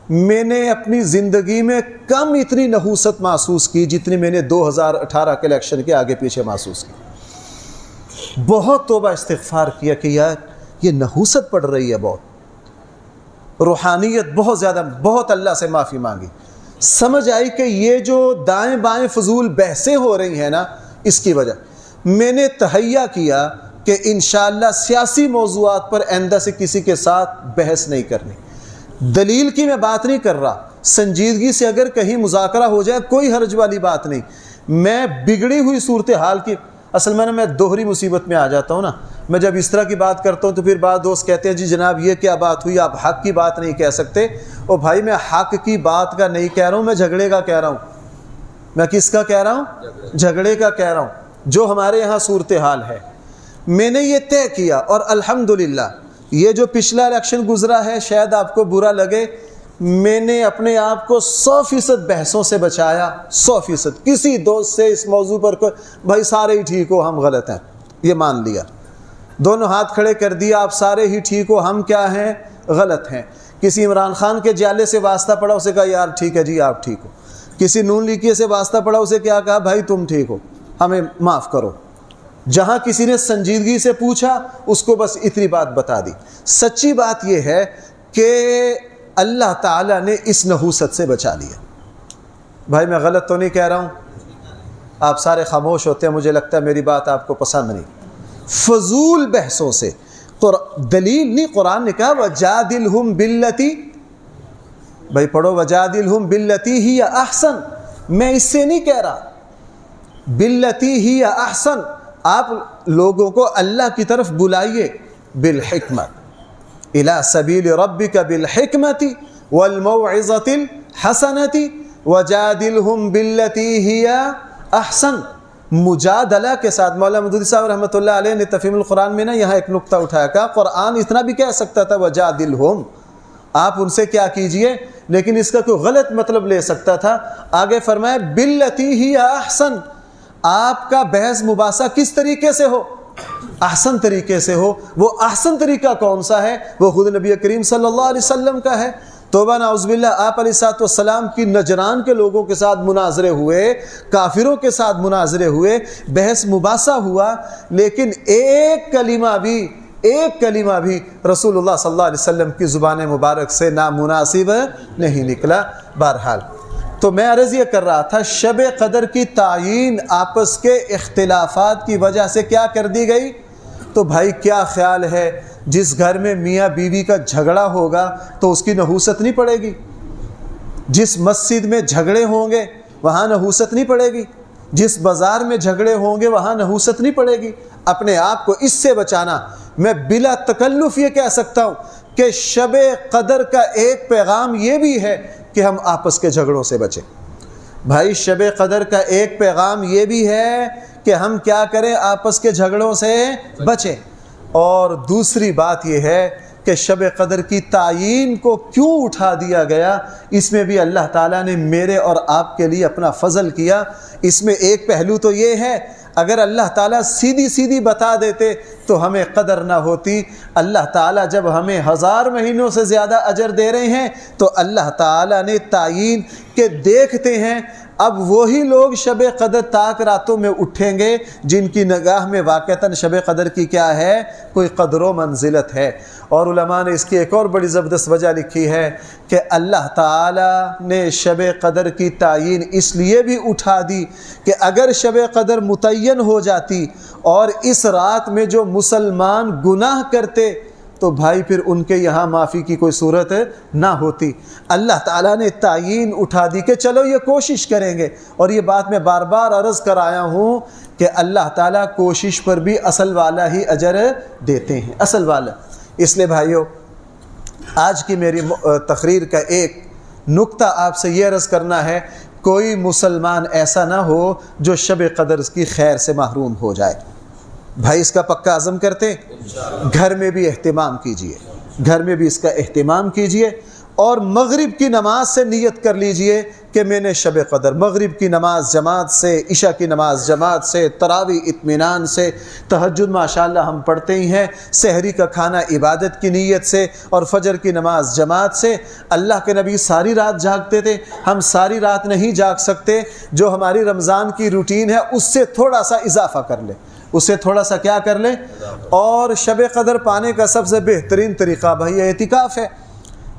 میں نے اپنی زندگی میں کم اتنی نحوست محسوس کی جتنی میں نے 2018 کے الیکشن کے آگے پیچھے محسوس کی. بہت توبہ استغفار کیا کہ یار یہ نحوست پڑ رہی ہے، بہت روحانیت بہت زیادہ، بہت اللہ سے معافی مانگی. سمجھ آئی کہ یہ جو دائیں بائیں فضول بحثیں ہو رہی ہیں نا، اس کی وجہ میں نے تہیہ کیا کہ انشاءاللہ سیاسی موضوعات پر آئندہ سے کسی کے ساتھ بحث نہیں کرنی. دلیل کی میں بات نہیں کر رہا، سنجیدگی سے اگر کہیں مذاکرہ ہو جائے کوئی حرج والی بات نہیں. میں بگڑی ہوئی صورتحال کی، اصل میں دوہری مصیبت میں آ جاتا ہوں نا. میں جب اس طرح کی بات کرتا ہوں تو پھر بعض دوست کہتے ہیں جی جناب یہ کیا بات ہوئی، آپ حق کی بات نہیں کہہ سکتے. او بھائی میں حق کی بات کا نہیں کہہ رہا ہوں، میں جھگڑے کا کہہ رہا ہوں. میں کس کا کہہ رہا ہوں؟ جھگڑے کا کہہ رہا ہوں، جو ہمارے یہاں صورتحال ہے. میں نے یہ طے کیا اور الحمدللہ یہ جو پچھلا الیکشن گزرا ہے شاید آپ کو برا لگے، میں نے اپنے آپ کو 100% بحثوں سے بچایا. 100% کسی دوست سے اس موضوع پر بھائی سارے ہی ٹھیک ہو ہم غلط ہیں، یہ مان لیا. دونوں ہاتھ کھڑے کر دیا، آپ سارے ہی ٹھیک ہو ہم کیا ہیں؟ غلط ہیں. کسی عمران خان کے جالے سے واسطہ پڑا، اسے کہا یار ٹھیک ہے جی آپ ٹھیک ہو. کسی نون لیگی سے واسطہ پڑا، اسے کیا کہا؟ بھائی تم ٹھیک ہو، ہمیں معاف کرو. جہاں کسی نے سنجیدگی سے پوچھا اس کو بس اتنی بات بتا دی. سچی بات یہ ہے کہ اللہ تعالیٰ نے اس نحوست سے بچا لیا. بھائی میں غلط تو نہیں کہہ رہا ہوں؟ آپ سارے خاموش ہوتے ہیں، مجھے لگتا ہے میری بات آپ کو پسند نہیں. فضول بحثوں سے دلیل نہیں. قرآن نے کہا وَجَادِلْهُمْ بِالَّتِي، بھائی پڑھو وَجَادِلْهُمْ بِالَّتِي هِيَ أَحْسَنُ. میں اس سے نہیں کہہ رہا، بِالَّتِي هِيَ أَحْسَنُ. آپ لوگوں کو اللہ کی طرف بلائیے بالحکمت، الى سبیل ربک بالحکمت والموعظۃ الحسنۃ وجادلہم باللتی ہی احسن. مجادلہ کے ساتھ. مولانا مودودی صاحب رحمۃ اللہ علیہ نے تفہیم القرآن میں نا یہاں ایک نقطہ اٹھایا، کہا قرآن اتنا بھی کہہ سکتا تھا وجادلہم، آپ ان سے کیا کیجئے، لیکن اس کا کوئی غلط مطلب لے سکتا تھا. آگے فرمایا باللتی ہی احسن، آپ کا بحث مباحثہ کس طریقے سے ہو؟ احسن طریقے سے ہو. وہ احسن طریقہ کون سا ہے؟ وہ خود نبی کریم صلی اللہ علیہ وسلم کا ہے. توبہ نعوذ باللہ، آپ علیہ الصلوۃ والسلام کی نجران کے لوگوں کے ساتھ مناظرے ہوئے، کافروں کے ساتھ مناظرے ہوئے، بحث مباحثہ ہوا، لیکن ایک کلمہ بھی رسول اللہ صلی اللہ علیہ وسلم کی زبان مبارک سے نامناسب نہیں نکلا. بہرحال تو میں عرض یہ کر رہا تھا، شب قدر کی تعیین آپس کے اختلافات کی وجہ سے کیا کر دی گئی. تو بھائی کیا خیال ہے، جس گھر میں میاں بیوی کا جھگڑا ہوگا تو اس کی نحوست نہیں پڑے گی؟ جس مسجد میں جھگڑے ہوں گے وہاں نحوست نہیں پڑے گی؟ جس بازار میں جھگڑے ہوں گے وہاں نحوست نہیں پڑے گی؟ اپنے آپ کو اس سے بچانا. میں بلا تکلف یہ کہہ سکتا ہوں کہ شب قدر کا ایک پیغام یہ بھی ہے کہ ہم آپس کے جھگڑوں سے بچیں. بھائی شب قدر کا ایک پیغام یہ بھی ہے کہ ہم کیا کریں؟ آپس کے جھگڑوں سے بچیں. اور دوسری بات یہ ہے کہ شب قدر کی تعیین کو کیوں اٹھا دیا گیا، اس میں بھی اللہ تعالیٰ نے میرے اور آپ کے لیے اپنا فضل کیا. اس میں ایک پہلو تو یہ ہے اگر اللہ تعالیٰ سیدھی سیدھی بتا دیتے تو ہمیں قدر نہ ہوتی۔ اللہ تعالیٰ جب ہمیں 1000 مہینوں سے زیادہ اجر دے رہے ہیں تو اللہ تعالیٰ نے تعیین کہ دیکھتے ہیں اب وہی لوگ شب قدر تاک راتوں میں اٹھیں گے جن کی نگاہ میں واقعتاً شب قدر کی کیا ہے، کوئی قدر و منزلت ہے۔ اور علماء نے اس کی ایک اور بڑی زبردست وجہ لکھی ہے کہ اللہ تعالیٰ نے شب قدر کی تعیین اس لیے بھی اٹھا دی کہ اگر شب قدر متعین ہو جاتی اور اس رات میں جو مسلمان گناہ کرتے تو بھائی پھر ان کے یہاں معافی کی کوئی صورت نہ ہوتی۔ اللہ تعالیٰ نے تعیین اٹھا دی کہ چلو یہ کوشش کریں گے، اور یہ بات میں بار بار عرض کر آیا ہوں کہ اللہ تعالیٰ کوشش پر بھی اصل والا ہی اجر دیتے ہیں، اصل والا۔ اس لیے بھائیو، آج کی میری تقریر کا ایک نقطہ آپ سے یہ عرض کرنا ہے، کوئی مسلمان ایسا نہ ہو جو شب قدر کی خیر سے محروم ہو جائے۔ بھائی اس کا پکا عزم کرتے، گھر میں بھی اہتمام کیجئے، گھر میں بھی اس کا اہتمام کیجئے، اور مغرب کی نماز سے نیت کر لیجئے کہ میں نے شب قدر، مغرب کی نماز جماعت سے، عشاء کی نماز جماعت سے، تراویح اطمینان سے، تہجد ماشاءاللہ ہم پڑھتے ہی ہیں، سحری کا کھانا عبادت کی نیت سے، اور فجر کی نماز جماعت سے۔ اللہ کے نبی ساری رات جاگتے تھے، ہم ساری رات نہیں جاگ سکتے، جو ہماری رمضان کی روٹین ہے اس سے تھوڑا سا اضافہ کر لیں، اس سے تھوڑا سا کیا کر لیں۔ اور شب قدر پانے کا سب سے بہترین طریقہ بھائی اعتکاف ہے۔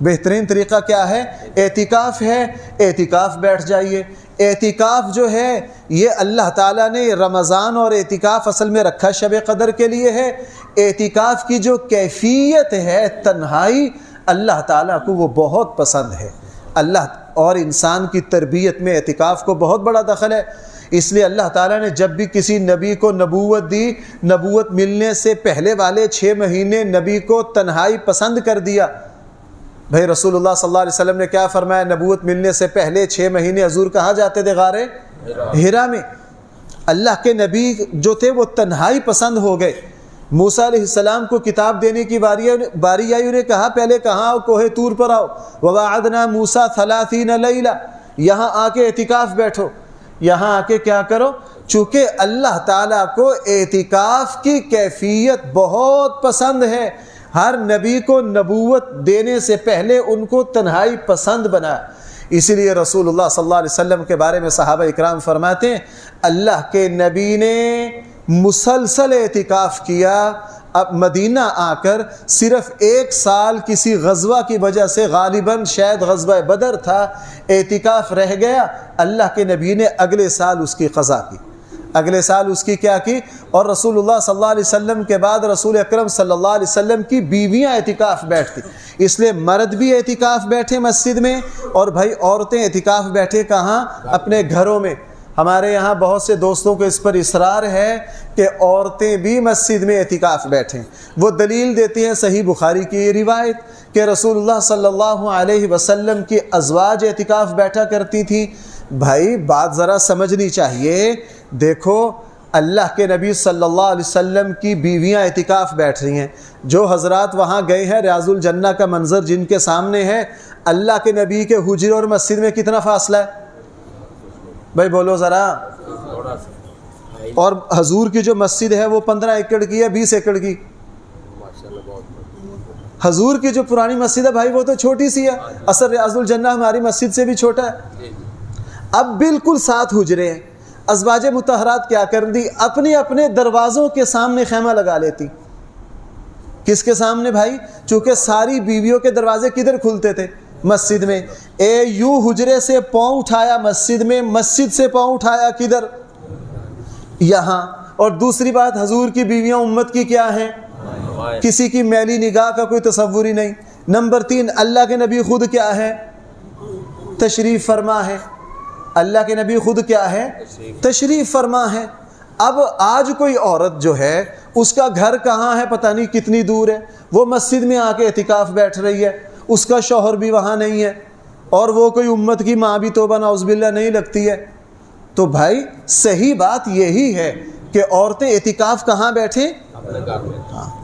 بہترین طریقہ کیا ہے؟ اعتکاف ہے۔ اعتکاف بیٹھ جائیے۔ اعتکاف جو ہے یہ اللہ تعالیٰ نے رمضان اور اعتکاف اصل میں رکھا شب قدر کے لیے ہے۔ اعتکاف کی جو کیفیت ہے تنہائی، اللہ تعالیٰ کو وہ بہت پسند ہے۔ اللہ اور انسان کی تربیت میں اعتکاف کو بہت بڑا دخل ہے۔ اس لیے اللہ تعالیٰ نے جب بھی کسی نبی کو نبوت دی، نبوت ملنے سے پہلے والے 6 مہینے نبی کو تنہائی پسند کر دیا۔ بھائی رسول اللہ صلی اللہ علیہ وسلم نے کیا فرمایا؟ نبوت ملنے سے پہلے 6 مہینے حضور کہاں جاتے تھے؟ غار ہرا میں۔ اللہ کے نبی جو تھے وہ تنہائی پسند ہو گئے۔ موسیٰ علیہ السلام کو کتاب دینے کی باری آئی، انہیں کہا پہلے کہاں آؤ؟ کوہ طور پر آؤ۔ وَوَعَدْنَا مُوسَىٰ 30 لَيْلَةً، یہاں آ کے اعتکاف بیٹھو، یہاں آ کے کیا کرو؟ چونکہ اللہ تعالیٰ کو اعتکاف کی کیفیت بہت پسند ہے۔ ہر نبی کو نبوت دینے سے پہلے ان کو تنہائی پسند بنا۔ اسی لیے رسول اللہ صلی اللہ علیہ وسلم کے بارے میں صحابہ اکرام فرماتے ہیں اللہ کے نبی نے مسلسل اعتکاف کیا۔ اب مدینہ آ کر صرف 1 سال کسی غزوہ کی وجہ سے، غالباً شاید غزوہ بدر تھا، اعتکاف رہ گیا۔ اللہ کے نبی نے اگلے سال اس کی قضا کی، اگلے سال اس کی کیا کی؟ اور رسول اللہ صلی اللہ علیہ وسلم کے بعد رسول اکرم صلی اللہ علیہ وسلم کی بیویاں اعتکاف بیٹھتی۔ اس لیے مرد بھی اعتکاف بیٹھے مسجد میں، اور بھائی عورتیں اعتکاف بیٹھے کہاں؟ اپنے گھروں میں۔ ہمارے یہاں بہت سے دوستوں کو اس پر اصرار ہے کہ عورتیں بھی مسجد میں اعتکاف بیٹھیں۔ وہ دلیل دیتی ہیں صحیح بخاری کی یہ روایت کہ رسول اللہ صلی اللہ علیہ وسلم کی ازواج اعتکاف بیٹھا کرتی تھیں۔ بھائی بات ذرا سمجھنی چاہیے۔ دیکھو اللہ کے نبی صلی اللہ علیہ وسلم کی بیویاں اعتکاف بیٹھ رہی ہیں۔ جو حضرات وہاں گئے ہیں، ریاض الجنہ کا منظر جن کے سامنے ہے، اللہ کے نبی کے حجرے اور مسجد میں کتنا فاصلہ ہے؟ بھائی بولو ذرا۔ اور حضور کی جو مسجد ہے وہ 15 ایکڑ کی ہے، 20 ایکڑ کی؟ حضور کی جو پرانی مسجد ہے بھائی وہ تو چھوٹی سی ہے، اصل ریاض الجنہ ہماری مسجد سے بھی چھوٹا ہے۔ اب بالکل 7 حجرے ہیں۔ ازواج مطہرات کیا کر دی؟ اپنے اپنے دروازوں کے سامنے خیمہ لگا لیتی۔ کس کے سامنے بھائی؟ چونکہ ساری بیویوں کے دروازے کدھر کھلتے تھے؟ مسجد میں۔ یوں حجرے سے پاؤں اٹھایا مسجد میں، مسجد سے پاؤں اٹھایا کدھر؟ یہاں۔ اور دوسری بات، حضور کی بیویاں امت کی کیا ہیں؟ کسی کی میلی نگاہ کا کوئی تصور ہی نہیں۔ نمبر 3، اللہ کے نبی خود کیا ہے؟ تشریف فرما ہے۔ اللہ کے نبی خود کیا ہے؟ تشریف فرما ہے۔ اب آج کوئی عورت جو ہے اس کا گھر کہاں ہے پتہ نہیں کتنی دور ہے، وہ مسجد میں آ کے اعتکاف بیٹھ رہی ہے، اس کا شوہر بھی وہاں نہیں ہے، اور وہ کوئی امت کی ماں بھی توبہ نعوذ باللہ نہیں لگتی ہے۔ تو بھائی صحیح بات یہی ہے کہ عورتیں اعتکاف کہاں بیٹھیں؟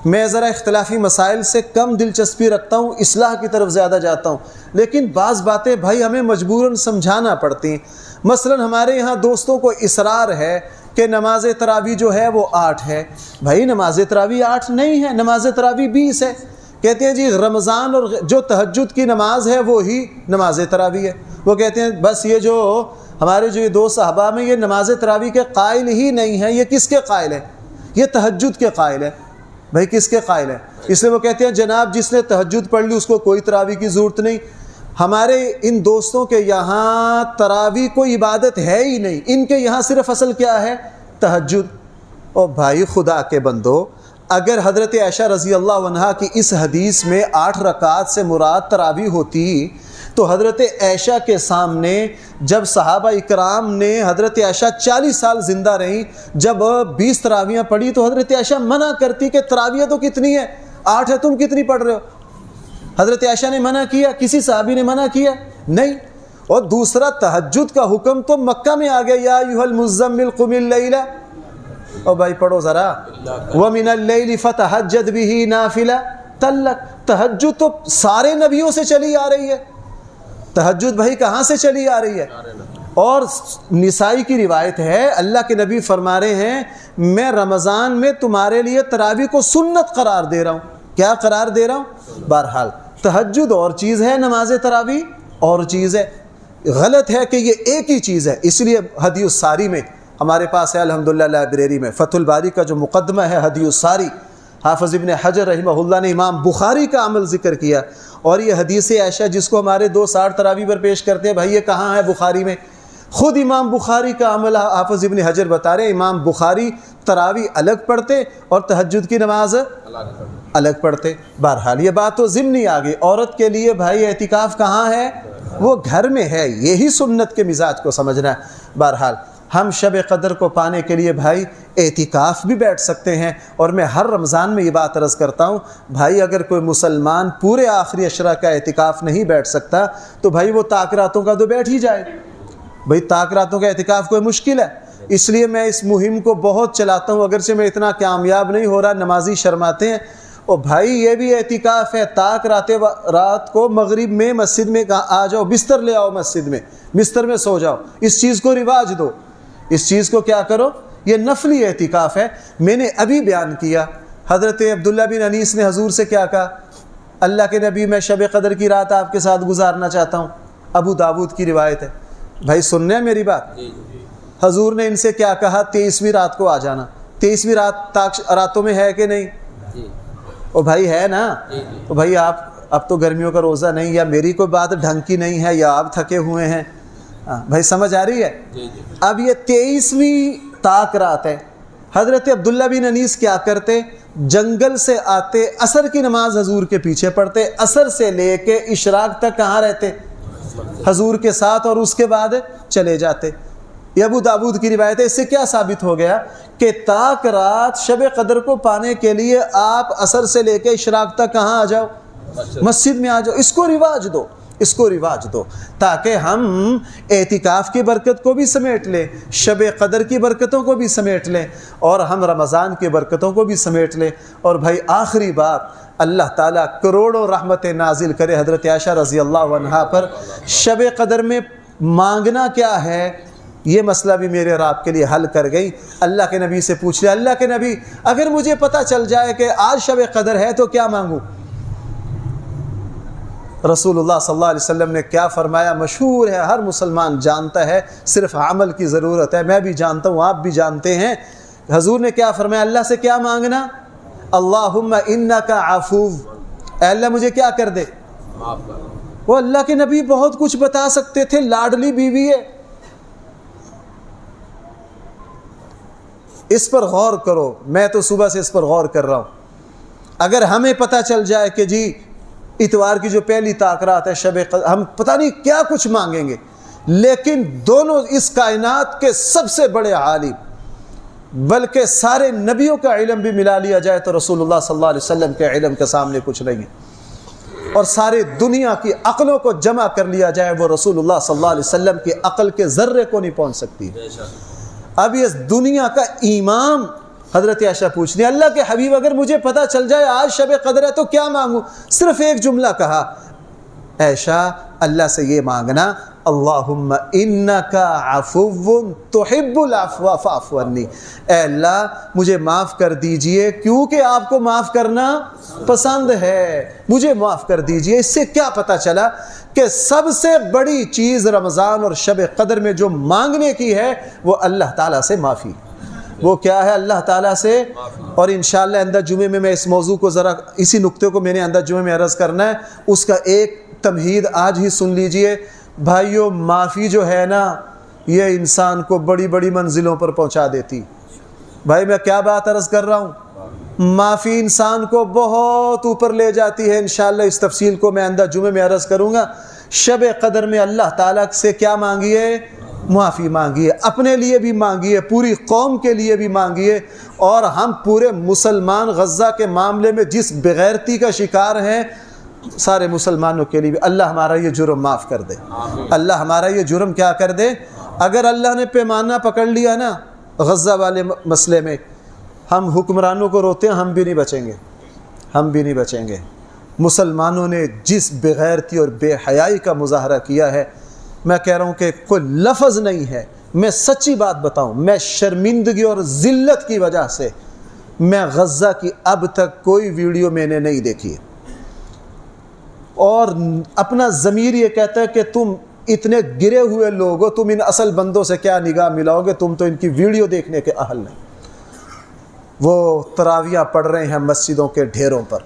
میں ذرا اختلافی مسائل سے کم دلچسپی رکھتا ہوں، اصلاح کی طرف زیادہ جاتا ہوں، لیکن بعض باتیں بھائی ہمیں مجبوراً سمجھانا پڑتی ہیں۔ مثلا ہمارے یہاں دوستوں کو اصرار ہے کہ نماز تراویح جو ہے وہ 8 ہے. بھائی نماز تراویح 8 نہیں ہے، نماز تراویح 20 ہے. کہتے ہیں جی رمضان اور جو تہجد کی نماز ہے وہی نماز تراویح ہے. وہ کہتے ہیں بس یہ جو ہمارے جو یہ 2 صحابہ میں یہ نماز تراویح کے قائل ہی نہیں ہیں. یہ کس کے قائل ہے؟ یہ تہجد کے قائل ہے. بھائی کس کے قائل ہے؟ اس لیے وہ کہتے ہیں جناب جس نے تہجد پڑھ لی اس کو کوئی تراویح کی ضرورت نہیں. ہمارے ان دوستوں کے یہاں تراویح کوئی عبادت ہے ہی نہیں، ان کے یہاں صرف اصل کیا ہے؟ تہجد. اور بھائی خدا کے بندو، اگر حضرت عائشہ رضی اللہ عنہا کی اس حدیث میں 8 رکعات سے مراد تراویح ہوتی تو حضرت عائشہ کے سامنے جب صحابہ اکرام نے حضرت عائشہ 40 سال زندہ رہیں، جب 20 تراویحیں پڑھی تو حضرت عائشہ منع کرتی کہ تراویح تو کتنی ہے؟ 8 ہے، تم کتنی پڑھ رہے ہو؟ حضرت عائشہ نے منع کیا؟ کسی صحابی نے منع کیا؟ نہیں. اور دوسرا تہجد کا حکم تو مکہ میں آ گیا، یا ایھا المزمل قم اللیل. اور بھائی پڑھو ذرا، وَمِنَ اللَّيْلِ فَتَہجد بِهِ نَافِلَةً لَکَ. تہجد تو سارے نبیوں سے چلی آ رہی ہے. تہجد بھائی کہاں سے چلی آ رہی ہے؟ اور نسائی کی روایت ہے اللہ کے نبی فرما رہے ہیں میں رمضان میں تمہارے لیے تراویح کو سنت قرار دے رہا ہوں. کیا قرار دے رہا ہوں؟ بہرحال تہجد اور چیز ہے، نماز تراویح اور چیز ہے. غلط ہے کہ یہ ایک ہی چیز ہے. اس لیے ہدی الساری میں ہمارے پاس ہے الحمدللہ لائبریری میں فتح الباری کا جو مقدمہ ہے ہدی الساری، حافظ ابن حجر رحمہ اللہ نے امام بخاری کا عمل ذکر کیا. اور یہ حدیث عائشہ جس کو ہمارے 260 تراویح پر پیش کرتے ہیں، بھائی یہ کہاں ہے بخاری میں؟ خود امام بخاری کا عمل حافظ ابن حجر بتا رہے ہیں امام بخاری تراویح الگ پڑھتے اور تہجد کی نماز الگ پڑھتے. بہرحال یہ بات تو ضمنی آ گئی. عورت کے لیے بھائی اعتکاف کہاں ہے؟ وہ گھر میں ہے. یہی سنت کے مزاج کو سمجھنا ہے. بہرحال ہم شب قدر کو پانے کے لیے بھائی اعتکاف بھی بیٹھ سکتے ہیں. اور میں ہر رمضان میں یہ بات عرض کرتا ہوں بھائی اگر کوئی مسلمان پورے آخری عشرہ کا اعتکاف نہیں بیٹھ سکتا تو بھائی وہ طاق راتوں کا تو بیٹھ ہی جائے. بھائی طاق راتوں کا اعتکاف کوئی مشکل ہے. اس لیے میں اس مہم کو بہت چلاتا ہوں، اگرچہ میں اتنا کامیاب نہیں ہو رہا، نمازی شرماتے ہیں. اور بھائی یہ بھی اعتکاف ہے، طاق رات کو مغرب میں مسجد میں آ جاؤ، بستر لے آؤ، مسجد میں بستر میں سو جاؤ. اس چیز کو رواج دو، اس چیز کو کیا کرو. یہ نفلی اعتکاف ہے. میں نے ابھی بیان کیا حضرت عبداللہ بن انیس نے حضور سے کیا کہا، اللہ کے نبی میں شب قدر کی رات آپ کے ساتھ گزارنا چاہتا ہوں. ابو داود کی روایت ہے. بھائی سننے ہیں میری بات؟ حضور نے ان سے کیا کہا، 23ویں رات کو آ جانا. 23ویں راتوں میں ہے کہ نہیں؟ او بھائی ہے نا. او بھائی آپ اب تو گرمیوں کا روزہ نہیں، یا میری کوئی بات ڈھنگ کی نہیں ہے، یا آپ تھکے ہوئے ہیں. بھائی سمجھ آ رہی ہے؟ اب یہ 23ویں طاق رات ہے. حضرت عبداللہ بن انیس کیا کرتے، جنگل سے آتے، عصر کی نماز حضور کے پیچھے پڑھتے، عصر سے لے کے اشراق تک کہاں رہتے؟ حضور کے ساتھ، اور اس کے بعد چلے جاتے. یہ ابو داود کی روایت ہے. اس سے کیا ثابت ہو گیا کہ طاق رات شب قدر کو پانے کے لیے آپ عصر سے لے کے اشراق تک کہاں آ جاؤ؟ مسجد میں آ جاؤ. اس کو رواج دو، اس کو رواج دو، تاکہ ہم اعتکاف کی برکت کو بھی سمیٹ لیں، شب قدر کی برکتوں کو بھی سمیٹ لیں، اور ہم رمضان کی برکتوں کو بھی سمیٹ لیں. اور بھائی آخری بات، اللہ تعالیٰ کروڑوں رحمتیں نازل کرے حضرت عائشہ رضی اللہ عنہا پر. شب قدر میں مانگنا کیا ہے، یہ مسئلہ بھی میرے اور آپ کے لیے حل کر گئی. اللہ کے نبی سے پوچھ لیا، اللہ کے نبی اگر مجھے پتہ چل جائے کہ آج شب قدر ہے تو کیا مانگوں؟ رسول اللہ صلی اللہ علیہ وسلم نے کیا فرمایا مشہور ہے، ہر مسلمان جانتا ہے، صرف عمل کی ضرورت ہے. میں بھی جانتا ہوں، آپ بھی جانتے ہیں. حضور نے کیا فرمایا، اللہ سے کیا مانگنا؟ اللہم انک عفو، اے اللہ مجھے کیا کر دے، معاف کر. وہ اللہ کے نبی بہت کچھ بتا سکتے تھے، لاڈلی بیوی ہے. اس پر غور کرو. میں تو صبح سے اس پر غور کر رہا ہوں. اگر ہمیں پتہ چل جائے کہ جی اتوار کی جو پہلی طاق رات ہے شب قدر، ہم پتہ نہیں کیا کچھ مانگیں گے، لیکن دونوں اس کائنات کے سب سے بڑے عالم، بلکہ سارے نبیوں کا علم بھی ملا لیا جائے تو رسول اللہ صلی اللہ علیہ وسلم کے علم کے سامنے کچھ نہیں ہے. اور سارے دنیا کی عقلوں کو جمع کر لیا جائے، وہ رسول اللہ صلی اللہ علیہ وسلم کی عقل کے ذرے کو نہیں پہنچ سکتی. اب یہ دنیا کا امام حضرت عائشہ پوچھنی، اللہ کے حبیب اگر مجھے پتہ چل جائے آج شب قدر ہے تو کیا مانگوں؟ صرف ایک جملہ کہا، عائشہ اللہ سے یہ مانگنا اللہم انکا عفو تحب العفو فاعف عنی، اے اللہ مجھے معاف کر دیجئے کیونکہ آپ کو معاف کرنا پسند ہے، مجھے معاف کر دیجئے۔ اس سے کیا پتہ چلا کہ سب سے بڑی چیز رمضان اور شب قدر میں جو مانگنے کی ہے وہ اللہ تعالیٰ سے معافی۔ وہ کیا ہے؟ اللہ تعالیٰ سے۔ اور انشاءاللہ آئندہ جمعے میں اس موضوع کو ذرا اسی نقطے کو میں نے آئندہ جمعے میں عرض کرنا ہے، اس کا ایک تمہید آج ہی سن لیجئے۔ بھائیو، معافی جو ہے نا یہ انسان کو بڑی بڑی منزلوں پر پہنچا دیتی۔ بھائی میں کیا بات عرض کر رہا ہوں؟ معافی انسان کو بہت اوپر لے جاتی ہے۔ انشاءاللہ اس تفصیل کو میں آئندہ جمعے میں عرض کروں گا۔ شب قدر میں اللہ تعالیٰ سے کیا مانگیے؟ معافی مانگیے، اپنے لیے بھی مانگیے، پوری قوم کے لیے بھی مانگیے، اور ہم پورے مسلمان غزہ کے معاملے میں جس بغیرتی کا شکار ہیں سارے مسلمانوں کے لیے بھی اللہ ہمارا یہ جرم معاف کر دے۔ اللہ ہمارا یہ جرم کیا کر دے؟ اگر اللہ نے پیمانہ پکڑ لیا نا غزہ والے مسئلے میں، ہم حکمرانوں کو روتے ہیں، ہم بھی نہیں بچیں گے، ہم بھی نہیں بچیں گے۔ مسلمانوں نے جس بغیرتی اور بے حیائی کا مظاہرہ کیا ہے، میں کہہ رہا ہوں کہ کوئی لفظ نہیں ہے۔ میں سچی بات بتاؤں، میں شرمندگی اور ذلت کی وجہ سے میں غزہ کی اب تک کوئی ویڈیو میں نے نہیں دیکھی ہے، اور اپنا ضمیر یہ کہتا ہے کہ تم اتنے گرے ہوئے لوگ ہو، تم ان اصل بندوں سے کیا نگاہ ملاؤ گے، تم تو ان کی ویڈیو دیکھنے کے اہل نہیں۔ وہ تراویاں پڑھ رہے ہیں مسجدوں کے ڈھیروں پر،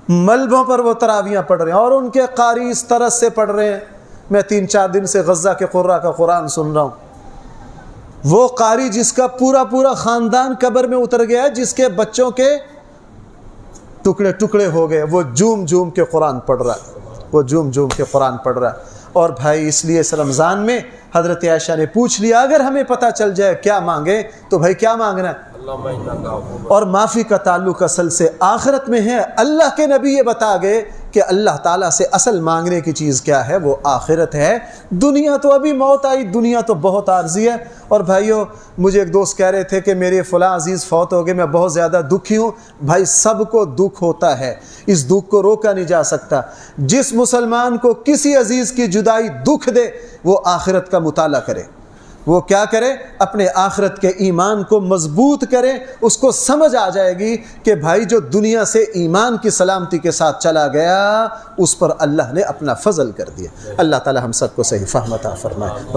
ملبوں پر وہ تراویاں پڑھ رہے ہیں، اور ان کے قاری اس طرح سے پڑھ رہے ہیں۔ میں 3-4 دن سے غزہ کے قراء کا قرآن سن رہا ہوں۔ وہ قاری جس کا پورا پورا خاندان قبر میں اتر گیا ہے، جس کے بچوں کے ٹکڑے ٹکڑے ہو گئے، وہ جوم جوم کے قرآن پڑھ رہا ہے، وہ جوم جوم کے قرآن پڑھ رہا ہے۔ اور بھائی اس لیے اس رمضان میں حضرت عائشہ نے پوچھ لیا اگر ہمیں پتہ چل جائے کیا مانگے، تو بھائی کیا مانگنا ہے؟ اور معافی کا تعلق اصل سے آخرت میں ہے۔ اللہ کے نبی یہ بتا گئے کہ اللہ تعالیٰ سے اصل مانگنے کی چیز کیا ہے؟ وہ آخرت ہے۔ دنیا تو ابھی موت آئی، دنیا تو بہت عارضی ہے۔ اور بھائیو، مجھے ایک دوست کہہ رہے تھے کہ میرے فلاں عزیز فوت ہو گئے، میں بہت زیادہ دکھی ہوں۔ بھائی سب کو دکھ ہوتا ہے، اس دکھ کو روکا نہیں جا سکتا۔ جس مسلمان کو کسی عزیز کی جدائی دکھ دے، وہ آخرت کا مطالعہ کرے۔ وہ کیا کرے؟ اپنے آخرت کے ایمان کو مضبوط کرے۔ اس کو سمجھ آ جائے گی کہ بھائی جو دنیا سے ایمان کی سلامتی کے ساتھ چلا گیا، اس پر اللہ نے اپنا فضل کر دیا۔ اللہ تعالی ہم سب کو صحیح فہم عطا فرمائے۔